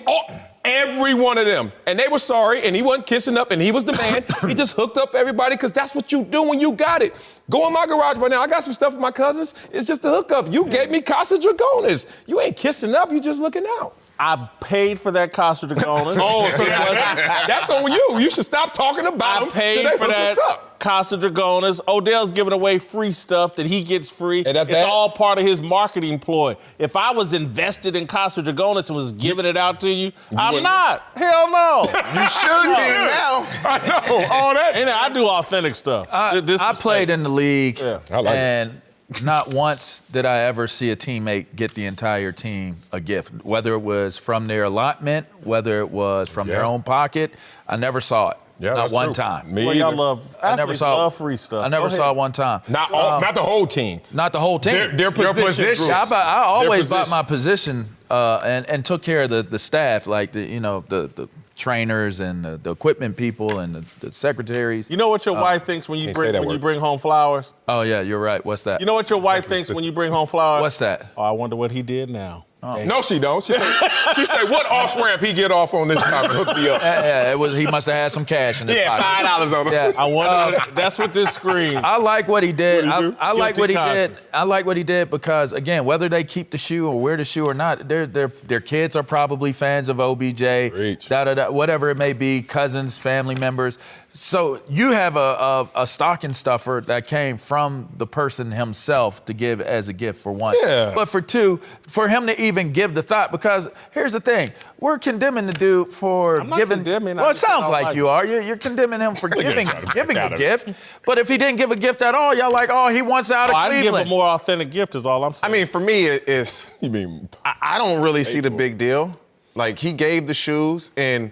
every one of them. And they were sorry, and he wasn't kissing up, and he was the man. He just hooked up everybody, because that's what you do when you got it. Go in my garage right now. I got some stuff with my cousins. It's just a hookup. You gave me Casa Dragones. You ain't kissing up. You just looking out. I paid for that Casa Dragones. So that's on you. You should stop talking about them. I paid for that Casa Dragones. Odell's giving away free stuff that he gets free. And that's it's bad? all part of his marketing ploy. If I was invested in Casa Dragones and was giving it out to you, I'm not. Hell no. You should be now. I know. All that. And I do authentic stuff. I played in the league, I like and not once did I ever see a teammate get the entire team a gift, whether it was from their allotment, whether it was from their own pocket. I never saw it. Yeah, not that's one true. time. Me Well, y'all either. love, I never athletes saw love free stuff. I never Go saw ahead. it one time. Not the whole team. Not the whole team. Their position. I always bought position. my position and took care of the staff, like the trainers and the equipment people and the secretaries. You know what your wife thinks when you bring home flowers? Oh yeah, you're right. What's that? You know what your wife thinks when you bring home flowers? What's that? Oh, I wonder what he did now. Oh. No, she don't. She said, what off-ramp he get off on this time to hook me up? Yeah, he must have had some cash in his pocket. $5 on him. Yeah. I wonder. That's what this screams. I like what he did. What do you do? I like what he Guilty did. conscience. I like what he did because, again, whether they keep the shoe or wear the shoe or not, their kids are probably fans of OBJ. Preach. Whatever it may be, cousins, family members. So you have a stocking stuffer that came from the person himself to give as a gift, for one. Yeah. But for two, for him to even give the thought, because here's the thing, we're condemning the dude for I'm not giving. condemning, Well, I it just sounds don't like like you it. are. You're condemning him for giving a it. gift. But if he didn't give a gift at all, y'all like, oh, he wants out of I didn't Cleveland. give a more authentic gift is all I'm I saying. mean, for me, it's You mean I don't really see the big deal. Like, he gave the shoes, and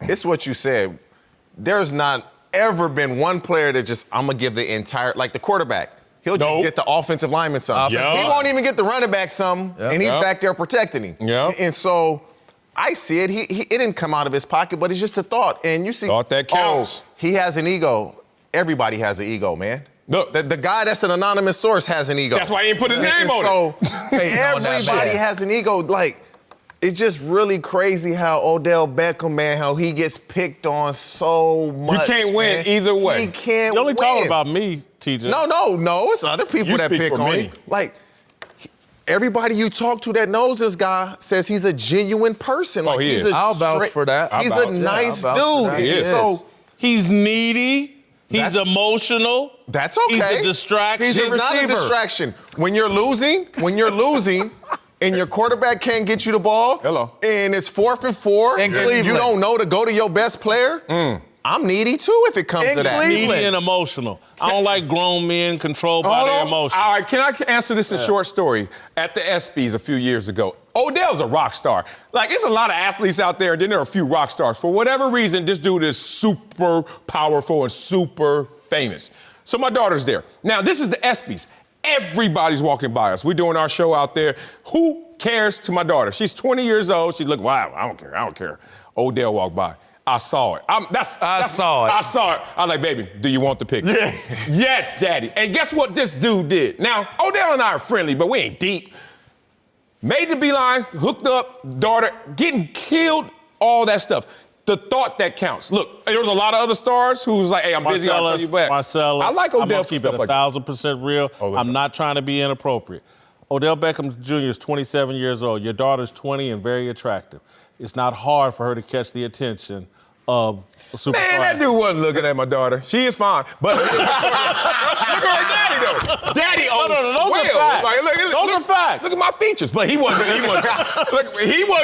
it's what you said. There's not ever been one player that just, I'm going to give the entire, like the quarterback. He'll just Nope. get the offensive lineman something. Offensive He line. won't even get the running back something, and he's Yep. back there protecting him. Yep. And so I see it. It didn't come out of his pocket, but it's just a thought. And you see, Thought that counts. he has an ego. Everybody has an ego, man. Look. The guy that's an anonymous source has an ego. That's why he didn't put his name And on it. so Hating on that everybody man. has an ego. Like, it's just really crazy how Odell Beckham, man, how he gets picked on so much. can't win man. either way. He can't you only win. talking about me, TJ. No. It's other people You that speak pick for on many. him. Like, everybody you talk to that knows this guy says he's a genuine person. Like, he he's is. a I'll vouch straight- for that. He's I'll a vouch. nice I'll vouch for dude. that. He And is. so He's needy. He's That's- emotional. that's okay. He's a distraction. He's not a receiver. distraction. When you're losing, and your quarterback can't get you the ball, and it's 4th and 4, In and you Cleveland. don't know to go to your best player, I'm needy too if it comes In to that. Cleveland. Needy and emotional. I don't like grown men controlled by Hold their on. emotions. All right, can I answer this in short story? At the ESPYs a few years ago, Odell's a rock star. Like, there's a lot of athletes out there, and then there are a few rock stars. For whatever reason, this dude is super powerful and super famous. So my daughter's there. Now, this is the ESPYs. Everybody's walking by us. We're doing our show out there. Who cares to my daughter? She's 20 years old. She look, wow, I don't care. Odell walked by. I saw it. I saw it. I'm like, baby, do you want the picture? Yeah. Yes, daddy. And guess what this dude did? Now, Odell and I are friendly, but we ain't deep. Made the beeline, hooked up, daughter, getting killed, all that stuff. The thought that counts. Look, there was a lot of other stars who was like, hey, I'm busy, I'll call you back. Marcellus, I like I'm Odell gonna for keep stuff it like that. 1,000% real. I'm not trying to be inappropriate. Odell Beckham Jr. is 27 years old. Your daughter's 20 and very attractive. It's not hard for her to catch the attention of a superstar. Man, that dude wasn't looking at my daughter. She is fine. But look at her daddy, though. Daddy owns those are facts. Those are facts. Look at my features. But he wasn't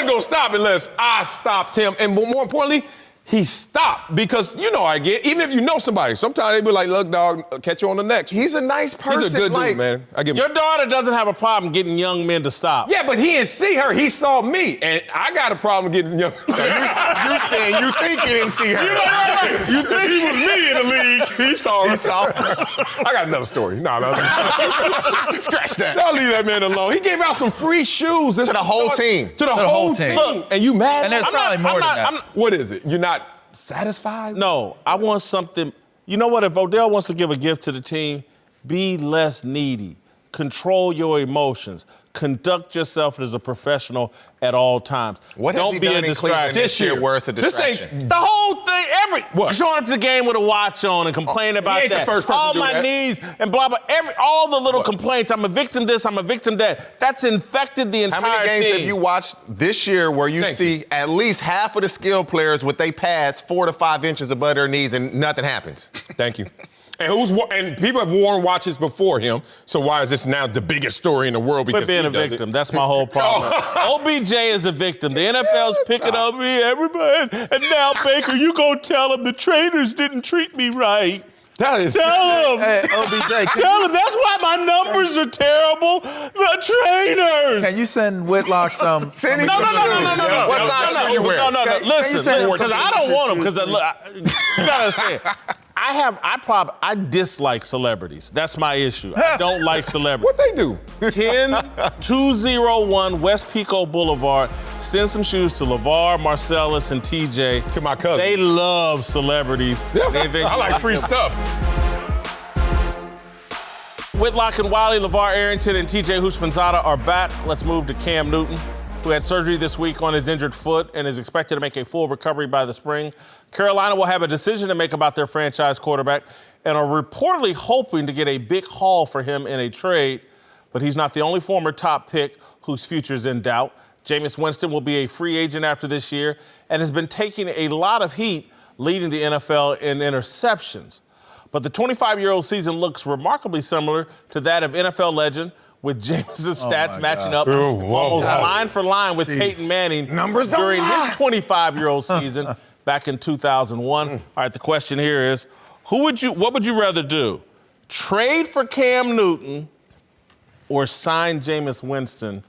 going to stop unless I stopped him. And more importantly, he stopped because, you know, even if you know somebody, sometimes they be like, look, dog, catch you on the next. He's a nice person. He's a good like, dude, man. I give him. Your daughter doesn't have a problem getting young men to stop. Yeah, but he didn't see her. He saw me. And I got a problem getting young. So you saying you think he didn't see her? You think he was me in the league. He saw her. I got another story. No. Scratch that. Don't leave that man alone. He gave out some free shoes To the whole team. To the whole team. Look, and you mad? And there's probably more than that. What is it? You're not satisfied? No, I want something. You know what? If Odell wants to give a gift to the team, be less needy. Control your emotions. Conduct yourself as a professional at all times. What has Don't he be done a in Cleveland distraction. this year where it's a This ain't- distraction? The whole thing, What? showing up to the game with a watch on and complaining about ain't the that. first person all to do my that. knees and blah, blah, all the little complaints. I'm a victim this, I'm a victim that. That's infected the entire How many games team. have you watched this year where you see at least half of the skilled players with their pads 4 to 5 inches above their knees and nothing happens? Thank you. And people have worn watches before him, so why is this now the biggest story in the world? Quit Because being he a does victim. it? That's my whole problem. OBJ is a victim. The NFL's picking on me, everybody. And now, Baker, you gonna tell him the trainers didn't treat me right. That is. Tell him. Hey, OBJ, Tell him. That's why my numbers are terrible. The trainers. can you send Whitlock some? No. What size shoe you wear? No. Can you Listen, say- because I don't want them. Because you gotta understand. I dislike celebrities. That's my issue. I don't like celebrities. What they do? 10201 West Pico Boulevard. Send some shoes to LeVar, Marcellus, and TJ. To my cousin. They love celebrities. I like free stuff. Whitlock and Wiley, LeVar Arrington, and TJ Houshmandzadeh are back. Let's move to Cam Newton, who had surgery this week on his injured foot and is expected to make a full recovery by the spring. Carolina will have a decision to make about their franchise quarterback and are reportedly hoping to get a big haul for him in a trade, but he's not the only former top pick whose future is in doubt. Jameis Winston will be a free agent after this year and has been taking a lot of heat leading the NFL in interceptions. But the 25-year-old season looks remarkably similar to that of NFL legend, with Jameis' stats matching up almost line for line with Peyton Manning during his 25-year-old season back in 2001. All right, the question here is, what would you rather do? Trade for Cam Newton or sign Jameis Winston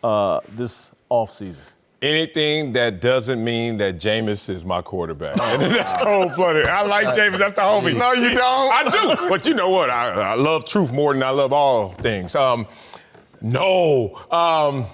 this offseason? Anything that doesn't mean that Jameis is my quarterback. That's cold-blooded. I like Jameis. That's the homie. No, you don't. I do. But you know what? I love truth more than I love all things. I would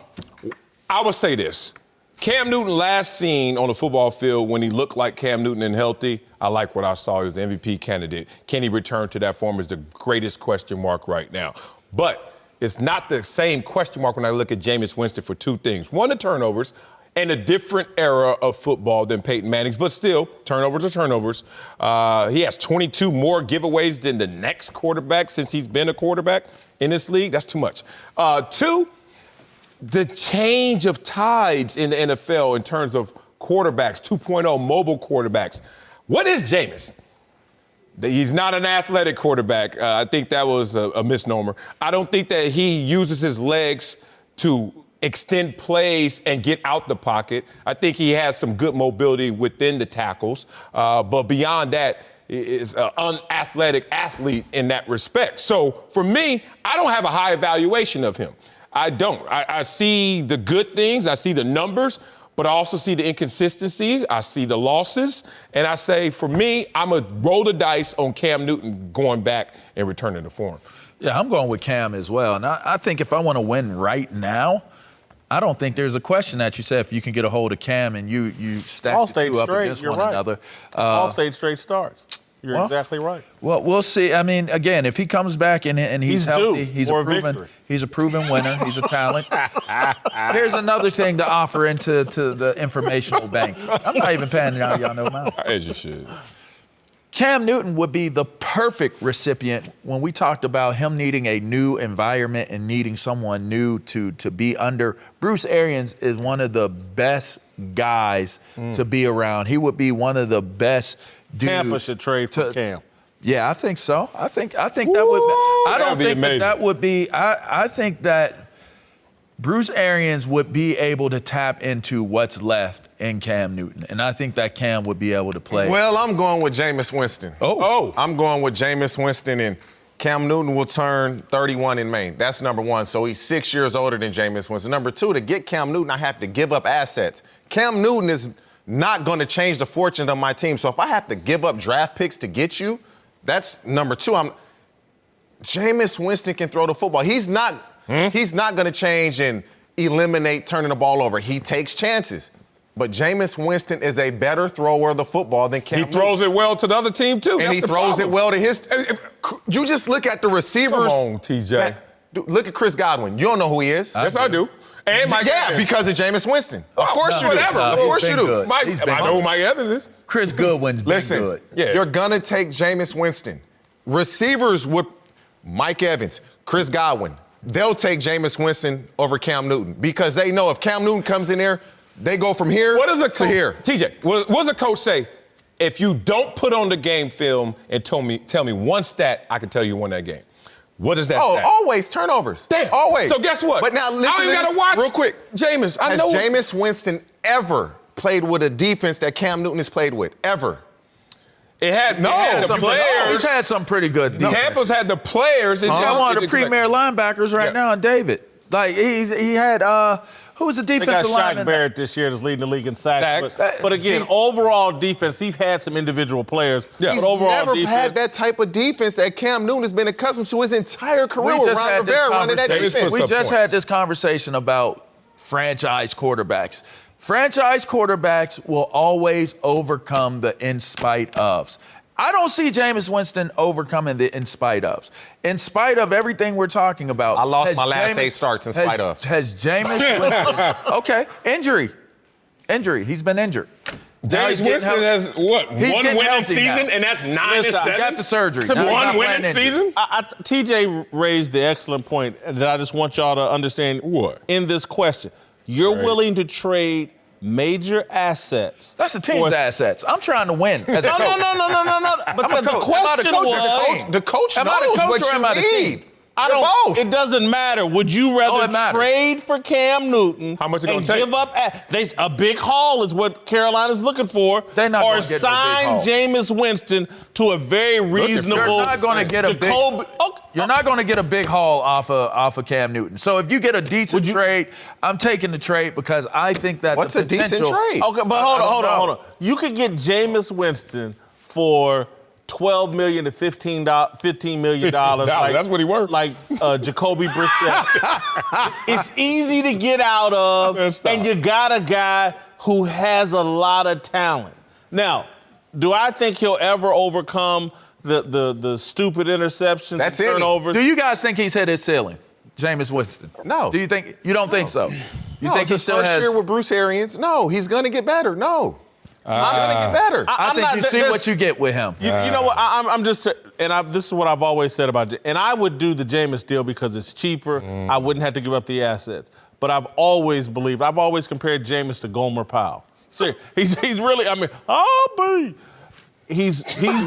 say this. Cam Newton last seen on the football field when he looked like Cam Newton and healthy, I like what I saw. He was the MVP candidate. Can he return to that form is the greatest question mark right now. But it's not the same question mark when I look at Jameis Winston for two things. One, the turnovers, and a different era of football than Peyton Manning's, but still, turnovers are turnovers. He has 22 more giveaways than the next quarterback since he's been a quarterback in this league. That's too much. Two, the change of tides in the NFL in terms of quarterbacks, 2.0 mobile quarterbacks. What is Jameis? He's not an athletic quarterback. I think that was a misnomer. I don't think that he uses his legs to extend plays and get out the pocket. I think he has some good mobility within the tackles. But beyond that, is an unathletic athlete in that respect. So for me, I don't have a high evaluation of him. I don't. I see the good things. I see the numbers. But I also see the inconsistency. I see the losses. And I say, for me, I'm going to roll the dice on Cam Newton going back and returning to form. Yeah, I'm going with Cam as well. And I think if I want to win right now, I don't think there's a question that you said if you can get a hold of Cam and you stack the two up against one another. All stage straight starts. You're exactly right. Well, we'll see. I mean, again, if he comes back and he's healthy, he's a proven winner. He's a talent. Here's another thing to offer into the informational bank. I'm not even paying y'all no mind. As you should. Cam Newton would be the perfect recipient when we talked about him needing a new environment and needing someone new to be under. Bruce Arians is one of the best guys to be around. He would be one of the best dudes. Tampa should trade for Cam. Yeah, I think so. I think that would. I don't think that would be. I think that Bruce Arians would be able to tap into what's left in Cam Newton, and I think that Cam would be able to play. Well, I'm going with Jameis Winston. I'm going with Jameis Winston, and Cam Newton will turn 31 in May. That's number one. So he's 6 years older than Jameis Winston. Number two, to get Cam Newton, I have to give up assets. Cam Newton is not going to change the fortune of my team. So if I have to give up draft picks to get you, that's number two. Jameis Winston can throw the football. He's not going to change and eliminate turning the ball over. He takes chances. But Jameis Winston is a better thrower of the football than Cam Newton. He throws it well to the other team, too. And he throws it well to his. You just look at the receivers. Come on, TJ. Look at Chris Godwin. You don't know who he is. Yes, I do. And Mike Evans. Because of Jameis Winston. Of course you do. Of course you do. I know who Mike Evans is. Chris Goodwin's been good. Listen, you're going to take Jameis Winston. Receivers would Mike Evans, Chris Godwin. They'll take Jameis Winston over Cam Newton because they know if Cam Newton comes in there, they go from here to here. TJ, what does a coach say? If you don't put on the game film and tell me one stat, I can tell you won that game. What is that stat? Always turnovers. Damn. Always. So guess what? But now listen I ain't got to watch real quick. Jameis, I has know. Jameis Winston ever played with a defense that Cam Newton has played with? Ever? It had the players. He's had some pretty good defense. Tampa's had the players. He's got one of the premier linebackers right now in David. Like, he had, who was the defensive lineman? They got Shaq Barrett this year that's leading the league in sacks. But again, overall defense, he's had some individual players. Yeah. He's never had that type of defense that Cam Newton has been accustomed to his entire career with Ron Rivera running that defense. We just had this conversation about franchise quarterbacks. Franchise quarterbacks will always overcome the in spite ofs. I don't see Jameis Winston overcoming the in spite ofs. In spite of everything we're talking about. I lost my last 8 starts in spite of. Has Jameis Winston... Okay, injury. He's been injured. Jameis Winston has, what, one winning season, and that's 9 and 7? Got the surgery. One winning season? TJ raised the excellent point that I just want y'all to understand. What? In this question. You're willing to trade major assets. That's the team's assets. I'm trying to win as a coach. No. But the question was, the coach am I the knows coach what or am you I the need. team? Both. It doesn't matter. Would you rather trade for Cam Newton How much it and gonna take? give up a big haul is what Carolina's looking for, They're not or gonna get no sign big haul. Jameis Winston to a very reasonable. You're not going to get a big. You're not going to get a big haul off of Cam Newton. So if you get a decent trade, I'm taking the trade because I think that What's the a decent potential. trade? Okay, but hold on. You could get Jameis Winston for $12 million to $15 million. That's what he worth. Like Jacoby Brissett. It's easy to get out of, and you got a guy who has a lot of talent. Now, do I think he'll ever overcome the stupid interceptions and turnovers? Do you guys think he's hit his ceiling, Jameis Winston? No. Do you think? You don't think so? You think it's he his still first has? year with Bruce Arians? No, he's going to get better. No. Not going to get better. I think you see what you get with him. You know what? I'm just, this is what I've always said about it. And I would do the Jameis deal because it's cheaper. I wouldn't have to give up the assets. But I've always compared Jameis to Gomer Powell. See, he's really, he's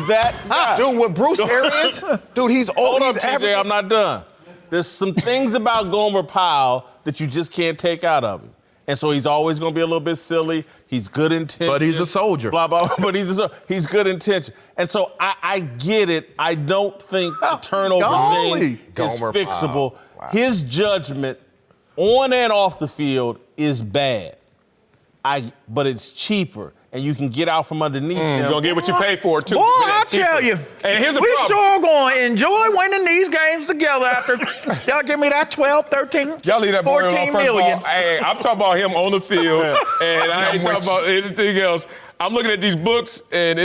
that guy. Dude, with Bruce Arians, dude, he's old. Hold up, TJ, I'm not done. There's some things about Gomer Powell that you just can't take out of him. And so he's always going to be a little bit silly. He's good intention. But he's a soldier. Blah, blah, but he's good intention. And so I get it. I don't think the turnover thing is fixable. Wow. His judgment on and off the field is bad. But it's cheaper. And you can get out from underneath him. You're going to get what you pay for, too. Boy, I tell you, and here's the we problem. sure going to enjoy winning these games together after y'all give me that 12, 13, Y'all leave that 14 million. Hey, I'm talking about him on the field, and I ain't talking about anything else. I'm looking at these books, and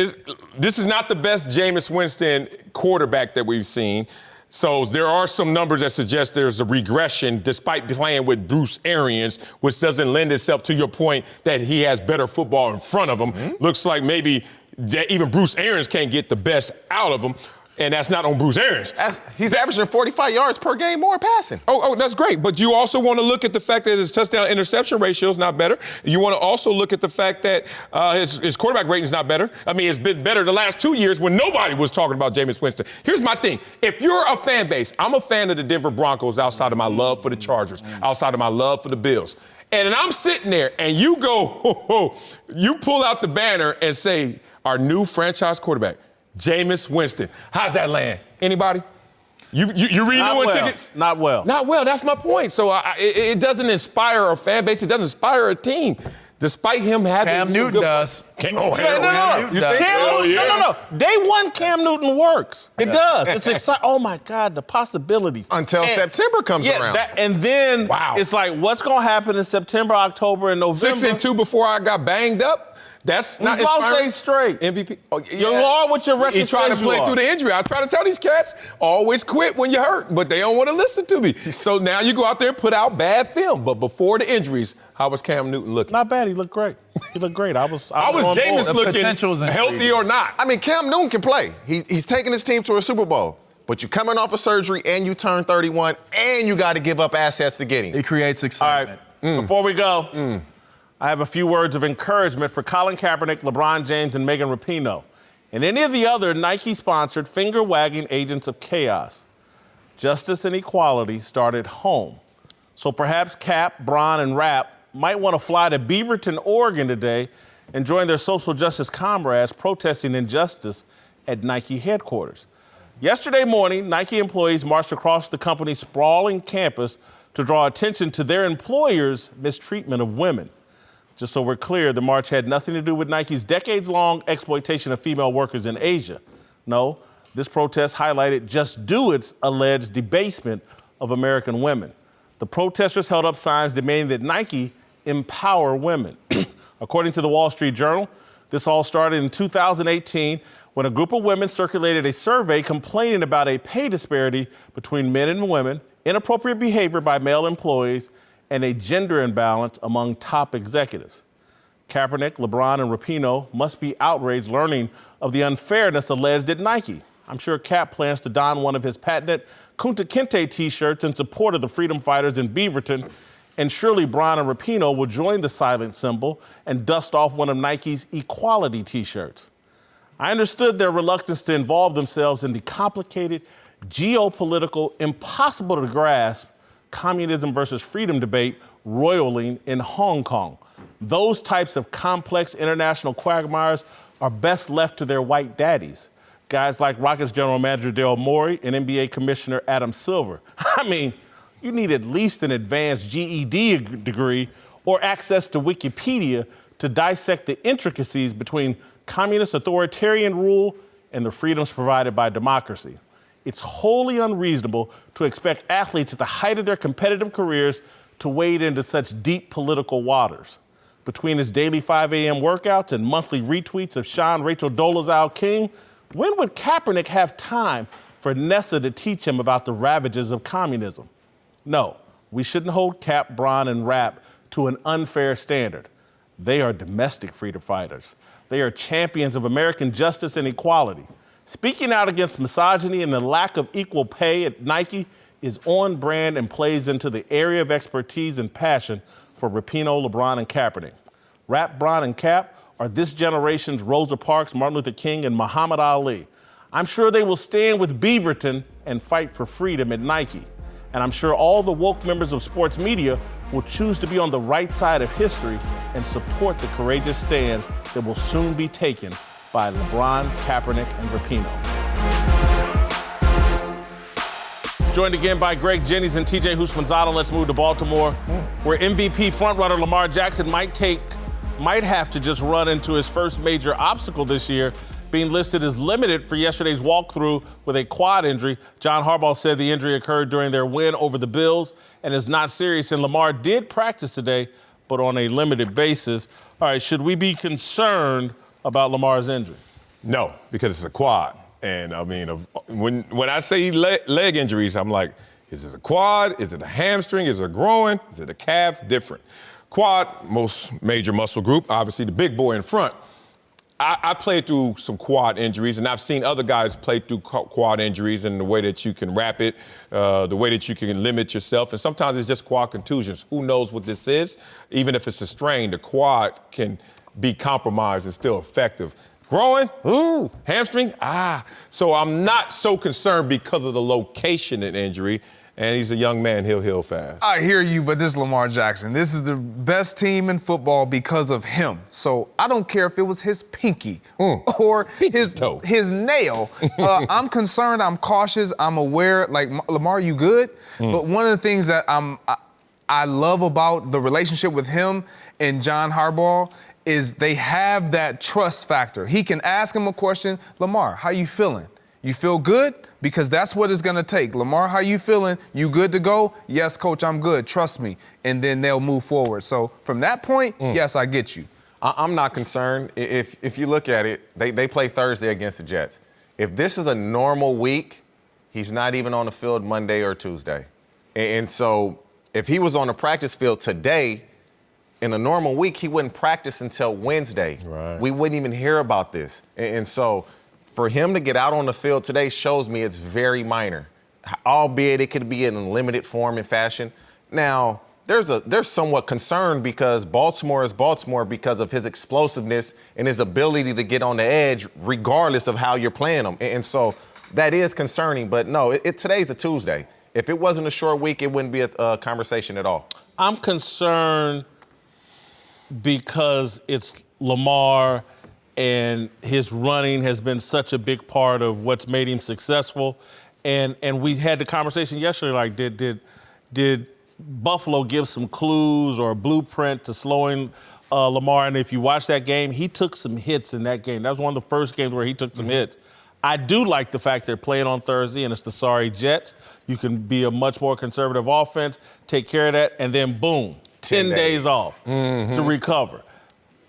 this is not the best Jameis Winston quarterback that we've seen. So there are some numbers that suggest there's a regression despite playing with Bruce Arians, which doesn't lend itself to your point that he has better football in front of him. Looks like maybe that even Bruce Arians can't get the best out of him. And that's not on Bruce Arians. He's averaging 45 yards per game more passing. Oh, that's great. But you also want to look at the fact that his touchdown-interception ratio is not better. You want to also look at the fact that his quarterback rating is not better. I mean, it's been better the last 2 years when nobody was talking about Jameis Winston. Here's my thing. If you're a fan base, I'm a fan of the Denver Broncos outside of my love for the Chargers, outside of my love for the Bills. And I'm sitting there, and you go, you pull out the banner and say, our new franchise quarterback, Jameis Winston. How's that land? Anybody? You renewing tickets? Not well. Not well. That's my point. So it doesn't inspire a fan base. It doesn't inspire a team. Despite him having Cam Newton does. No. You think so? No. Day one, Cam Newton works. It does. It's exciting. Oh, my God, the possibilities. Until September comes around. And then it's like, what's going to happen in September, October, and November? 6-2 before I got banged up. That's not inspiring. Lost 8 straight. MVP. Oh, yeah. You are what your record says you are. You trying to play through the injury. I try to tell these cats, always quit when you're hurt, but they don't want to listen to me. So now you go out there and put out bad film. But before the injuries, how was Cam Newton looking? Not bad. He looked great. He looked great. I was Jameis looking healthy or not? I mean, Cam Newton can play. He's taking his team to a Super Bowl. But you're coming off of surgery and you turn 31 and you got to give up assets to get him. It creates excitement. All right. Before we go, I have a few words of encouragement for Colin Kaepernick, LeBron James, and Megan Rapinoe, and any of the other Nike-sponsored finger-wagging agents of chaos. Justice and equality start at home. So perhaps Cap, Bron, and Rap might want to fly to Beaverton, Oregon today and join their social justice comrades protesting injustice at Nike headquarters. Yesterday morning, Nike employees marched across the company's sprawling campus to draw attention to their employers' mistreatment of women. Just so we're clear, the march had nothing to do with Nike's decades-long exploitation of female workers in Asia. No, this protest highlighted Just Do It's alleged debasement of American women. The protesters held up signs demanding that Nike empower women. According to the Wall Street Journal, this all started in 2018 when a group of women circulated a survey complaining about a pay disparity between men and women, inappropriate behavior by male employees, and a gender imbalance among top executives. Kaepernick, LeBron, and Rapinoe must be outraged learning of the unfairness alleged at Nike. I'm sure Cap plans to don one of his patented Kunta Kinte t-shirts in support of the freedom fighters in Beaverton And surely Bron and Rapinoe will join the silent symbol and dust off one of Nike's equality T-shirts. I understood their reluctance to involve themselves in the complicated, geopolitical, impossible to grasp communism versus freedom debate roiling in Hong Kong. Those types of complex international quagmires are best left to their white daddies. Guys like Rockets general manager Daryl Morey and NBA commissioner Adam Silver. I mean, you need at least an advanced GED degree or access to Wikipedia to dissect the intricacies between communist authoritarian rule and the freedoms provided by democracy. It's wholly unreasonable to expect athletes at the height of their competitive careers to wade into such deep political waters. Between his daily 5 a.m. workouts and monthly retweets of Sean Rachel Dolezal King, when would Kaepernick have time for Nessa to teach him about the ravages of communism? No, we shouldn't hold Cap, Bron, and Rap to an unfair standard. They are domestic freedom fighters. They are champions of American justice and equality. Speaking out against misogyny and the lack of equal pay at Nike is on brand and plays into the area of expertise and passion for Rapinoe, LeBron, and Kaepernick. Rap, Bron, and Cap are this generation's Rosa Parks, Martin Luther King, and Muhammad Ali. I'm sure they will stand with Beaverton and fight for freedom at Nike. And I'm sure all the woke members of sports media will choose to be on the right side of history and support the courageous stands that will soon be taken by LeBron, Kaepernick, and Rapinoe. Joined again by Greg Jennings and TJ Houshmandzadeh. Let's move to Baltimore, where MVP frontrunner Lamar Jackson might have to just run into his first major obstacle this year, being listed as limited for yesterday's walkthrough with a quad injury. John Harbaugh said the injury occurred during their win over the Bills and is not serious. And Lamar did practice today, but on a limited basis. All right, should we be concerned about Lamar's injury? No, because it's a quad. And I mean, when I say leg injuries, I'm like, is it a quad? Is it a hamstring? Is it a groin? Is it a calf? Different. Quad, most major muscle group, obviously the big boy in front. I played through some quad injuries, and I've seen other guys play through quad injuries and the way that you can wrap it, the way that you can limit yourself. And sometimes it's just quad contusions. Who knows what this is? Even if it's a strain, the quad can be compromised and still effective. Groin, ooh, hamstring, So I'm not so concerned because of the location of injury. And he's a young man, he'll heal fast. I hear you, but this is Lamar Jackson. This is the best team in football because of him. So I don't care if it was his pinky or his nail. I'm concerned, I'm cautious, I'm aware. Like, Lamar, you good? But one of the things that I love about the relationship with him and John Harbaugh is they have that trust factor. He can ask him a question, Lamar, how you feeling? You feel good? Because that's what it's going to take. Lamar, how you feeling? You good to go? Yes, coach, I'm good. Trust me. And then they'll move forward. So from that point, yes, I get you. I'm not concerned. If you look at it, they play Thursday against the Jets. If this is a normal week, he's not even on the field Monday or Tuesday. And so if he was on the practice field today, in a normal week, he wouldn't practice until Wednesday. Right. We wouldn't even hear about this. And so for him to get out on the field today shows me it's very minor, albeit it could be in a limited form and fashion. Now, there's somewhat concern because Baltimore is Baltimore because of his explosiveness and his ability to get on the edge regardless of how you're playing him. And so that is concerning. But no, today's a Tuesday. If it wasn't a short week, it wouldn't be a conversation at all. I'm concerned because it's Lamar and his running has been such a big part of what's made him successful. And we had the conversation yesterday, like, did Buffalo give some clues or a blueprint to slowing Lamar? And if you watch that game, he took some hits in that game. That was one of the first games where he took some hits. I do like the fact they're playing on Thursday, and it's the sorry Jets. You can be a much more conservative offense, take care of that, and then boom, 10 days off to recover.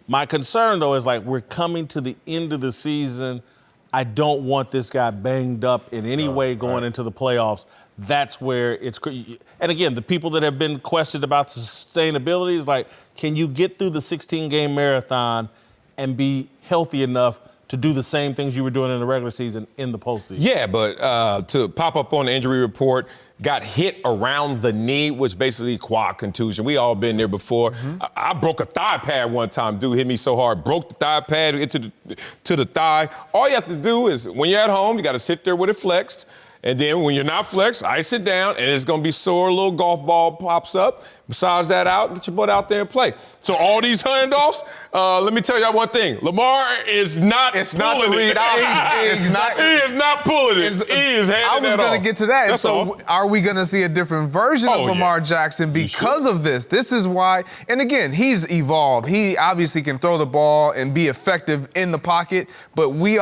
My concern, though, is like we're coming to the end of the season. I don't want this guy banged up in any way going into the playoffs. That's where it's – and, again, the people that have been questioned about sustainability is like, can you get through the 16-game marathon and be healthy enough to do the same things you were doing in the regular season in the postseason? Yeah, but to pop up on the injury report, got hit around the knee, which basically quad contusion. We all been there before. I broke a thigh pad one time. Dude hit me so hard, broke the thigh pad into to the thigh. All you have to do is, when you're at home, you got to sit there with it flexed. And then when you're not flexed, ice it down, and it's going to be sore. A little golf ball pops up. Massage that out, get your butt out there and play. So all these handoffs, let me tell y'all one thing. Lamar is not It's pulling not the read it. option. He is not pulling it. He is handing I was that going off. to get to that. That's So all. are we going to see a different version of Oh, Lamar yeah. Jackson because of this? This is why, and again, he's evolved. He obviously can throw the ball and be effective in the pocket, but we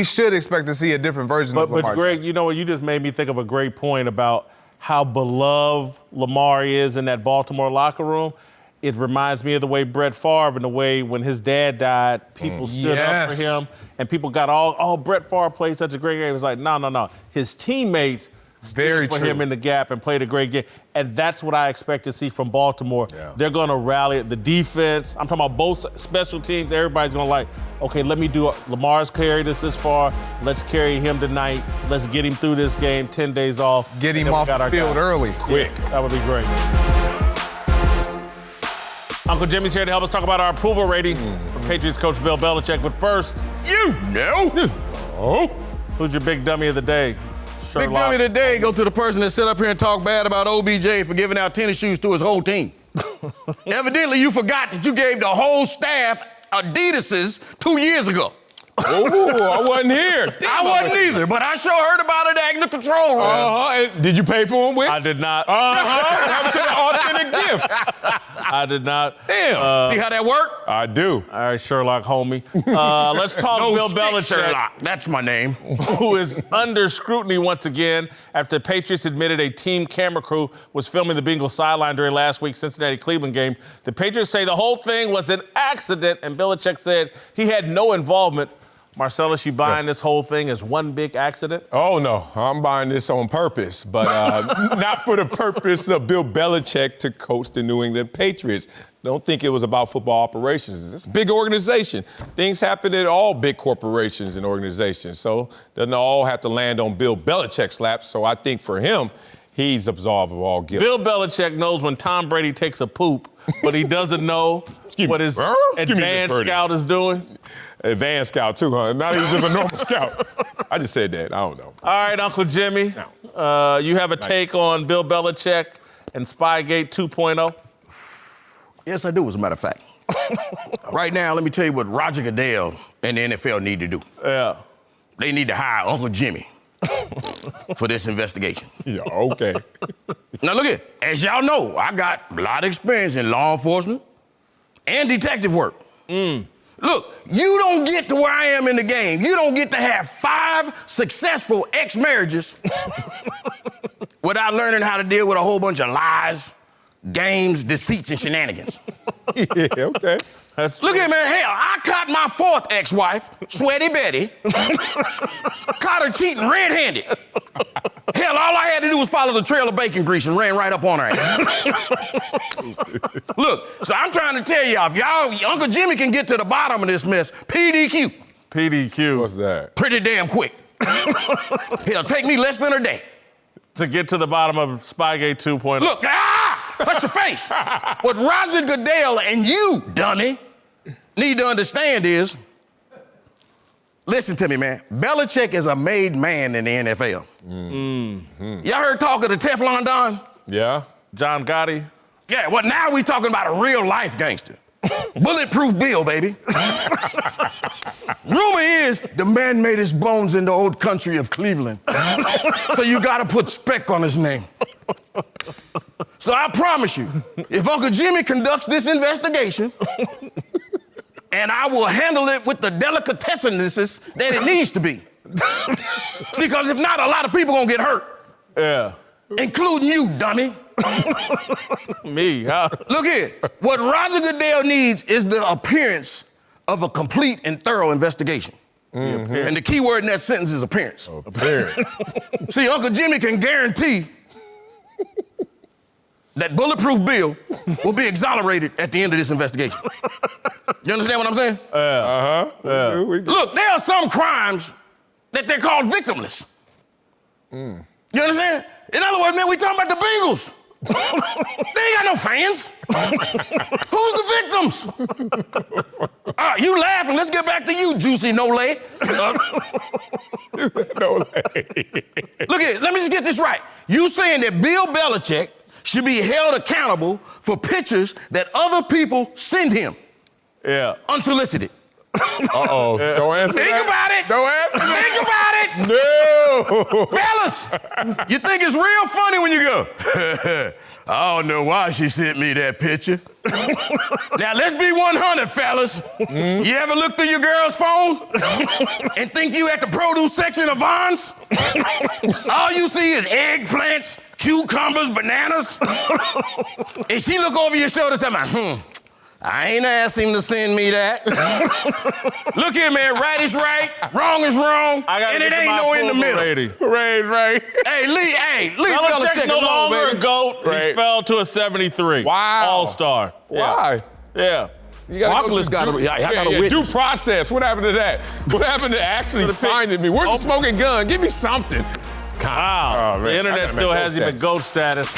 should expect to see a different version of Lamar But Greg, Jackson. you know what? You just made me think of a great point about how beloved Lamar is in that Baltimore locker room. It reminds me of the way Brett Favre and the way when his dad died, people stood up for him and people got Brett Favre played such a great game. It was like, no. His teammates stood for him in the gap and played a great game. And that's what I expect to see from Baltimore. Yeah. They're going to rally the defense. I'm talking about both special teams. Everybody's going to like, okay, let me do it. Lamar's carried us this far. Let's carry him tonight. Let's get him through this game, 10 days off. Get him off the field early. Quick. That would be great. Uncle Jimmy's here to help us talk about our approval rating for Patriots coach Bill Belichick. But first, who's your big dummy of the day? Big dummy today go to the person that sit up here and talk bad about OBJ for giving out tennis shoes to his whole team. Evidently, you forgot that you gave the whole staff Adidas's 2 years ago. Oh, I wasn't here. I wasn't either, but I sure heard about it in the control room. And did you pay for them with? I did not. That was an authentic gift. I did not. Damn. See how that worked? I do. All right, Sherlock, homie. Let's talk Bill Belichick, Sherlock. That's my name. who is under scrutiny once again after the Patriots admitted a team camera crew was filming the Bengals sideline during last week's Cincinnati-Cleveland game. The Patriots say the whole thing was an accident, and Belichick said he had no involvement. Marcellus, you buying this whole thing as one big accident? Oh, no. I'm buying this on purpose, but not for the purpose of Bill Belichick to coach the New England Patriots. Don't think it was about football operations. It's a big organization. Things happen at all big corporations and organizations, so doesn't all have to land on Bill Belichick's lap. So I think for him, he's absolved of all guilt. Bill Belichick knows when Tom Brady takes a poop, but he doesn't know what his advanced scout is doing. Advanced scout, too, huh? Not even just a normal scout. I just said that. I don't know. All right, Uncle Jimmy. You have a take on Bill Belichick and Spygate 2.0? Yes, I do, as a matter of fact. Right now, let me tell you what Roger Goodell and the NFL need to do. Yeah. They need to hire Uncle Jimmy for this investigation. Yeah, okay. Now, look here. As y'all know, I got a lot of experience in law enforcement and detective work. Look, you don't get to where I am in the game. You don't get to have 5 successful ex-marriages without learning how to deal with a whole bunch of lies, games, deceits, and shenanigans. Yeah, okay. Look here, man. Hell, I caught my 4th ex-wife, Sweaty Betty. Caught her cheating red-handed. Hell, all I had to do was follow the trail of bacon grease and ran right up on her ass. Look, so I'm trying to tell y'all, if Uncle Jimmy can get to the bottom of this mess, PDQ. PDQ. What's that? Pretty damn quick. It'll take me less than a day. To get to the bottom of Spygate 2.0. Look, hush your face. What Roger Goodell and you, dummy, need to understand is, listen to me, man. Belichick is a made man in the NFL. Y'all heard talk of the Teflon Don? Yeah? John Gotti. Yeah, well, now we talking about a real-life gangster. Bulletproof Bill, baby. Rumor is the man made his bones in the old country of Cleveland. So you gotta put spec on his name. So I promise you, if Uncle Jimmy conducts this investigation, and I will handle it with the delicatessennesses that it needs to be. See, because if not, a lot of people gonna get hurt. Yeah. Including you, dummy. Me, huh? Look here. What Roger Goodell needs is the appearance of a complete and thorough investigation. And the key word in that sentence is appearance. Appearance. See, Uncle Jimmy can guarantee that Bulletproof Bill will be exonerated at the end of this investigation. You understand what I'm saying? Yeah. Look, there are some crimes that they're called victimless. You understand? In other words, man, we talking about the Bengals. They ain't got no fans. Who's the victims? All right, you laughing. Let's get back to you, Juicy No Leg. No leg. Look at it. Let me just get this right. You saying that Bill Belichick should be held accountable for pictures that other people send him? Yeah. Unsolicited. Uh-oh. Don't answer Think that. about it. Don't answer Think about it. No. Fellas, you think it's real funny when you go, I don't know why she sent me that picture. Now, let's be 100, fellas. You ever look through your girl's phone and think you at the produce section of Vons? All you see is eggplants, cucumbers, bananas. And she look over your shoulder tell me, I ain't asked him to send me that. Look here, man. Right is right, wrong is wrong, and it ain't no in the middle. Right. Hey, leave Belichick's Belichick no alone, longer baby. a GOAT. Right. He fell to a 73. Wow. All-star. Why? Yeah. You gotta Marcellus got through- a- I got a witness. Due process. What happened to that? What happened to actually finding me? Where's the smoking gun? Give me something. Wow. Oh, man. The I internet gotta still make has those him at checks. GOAT status.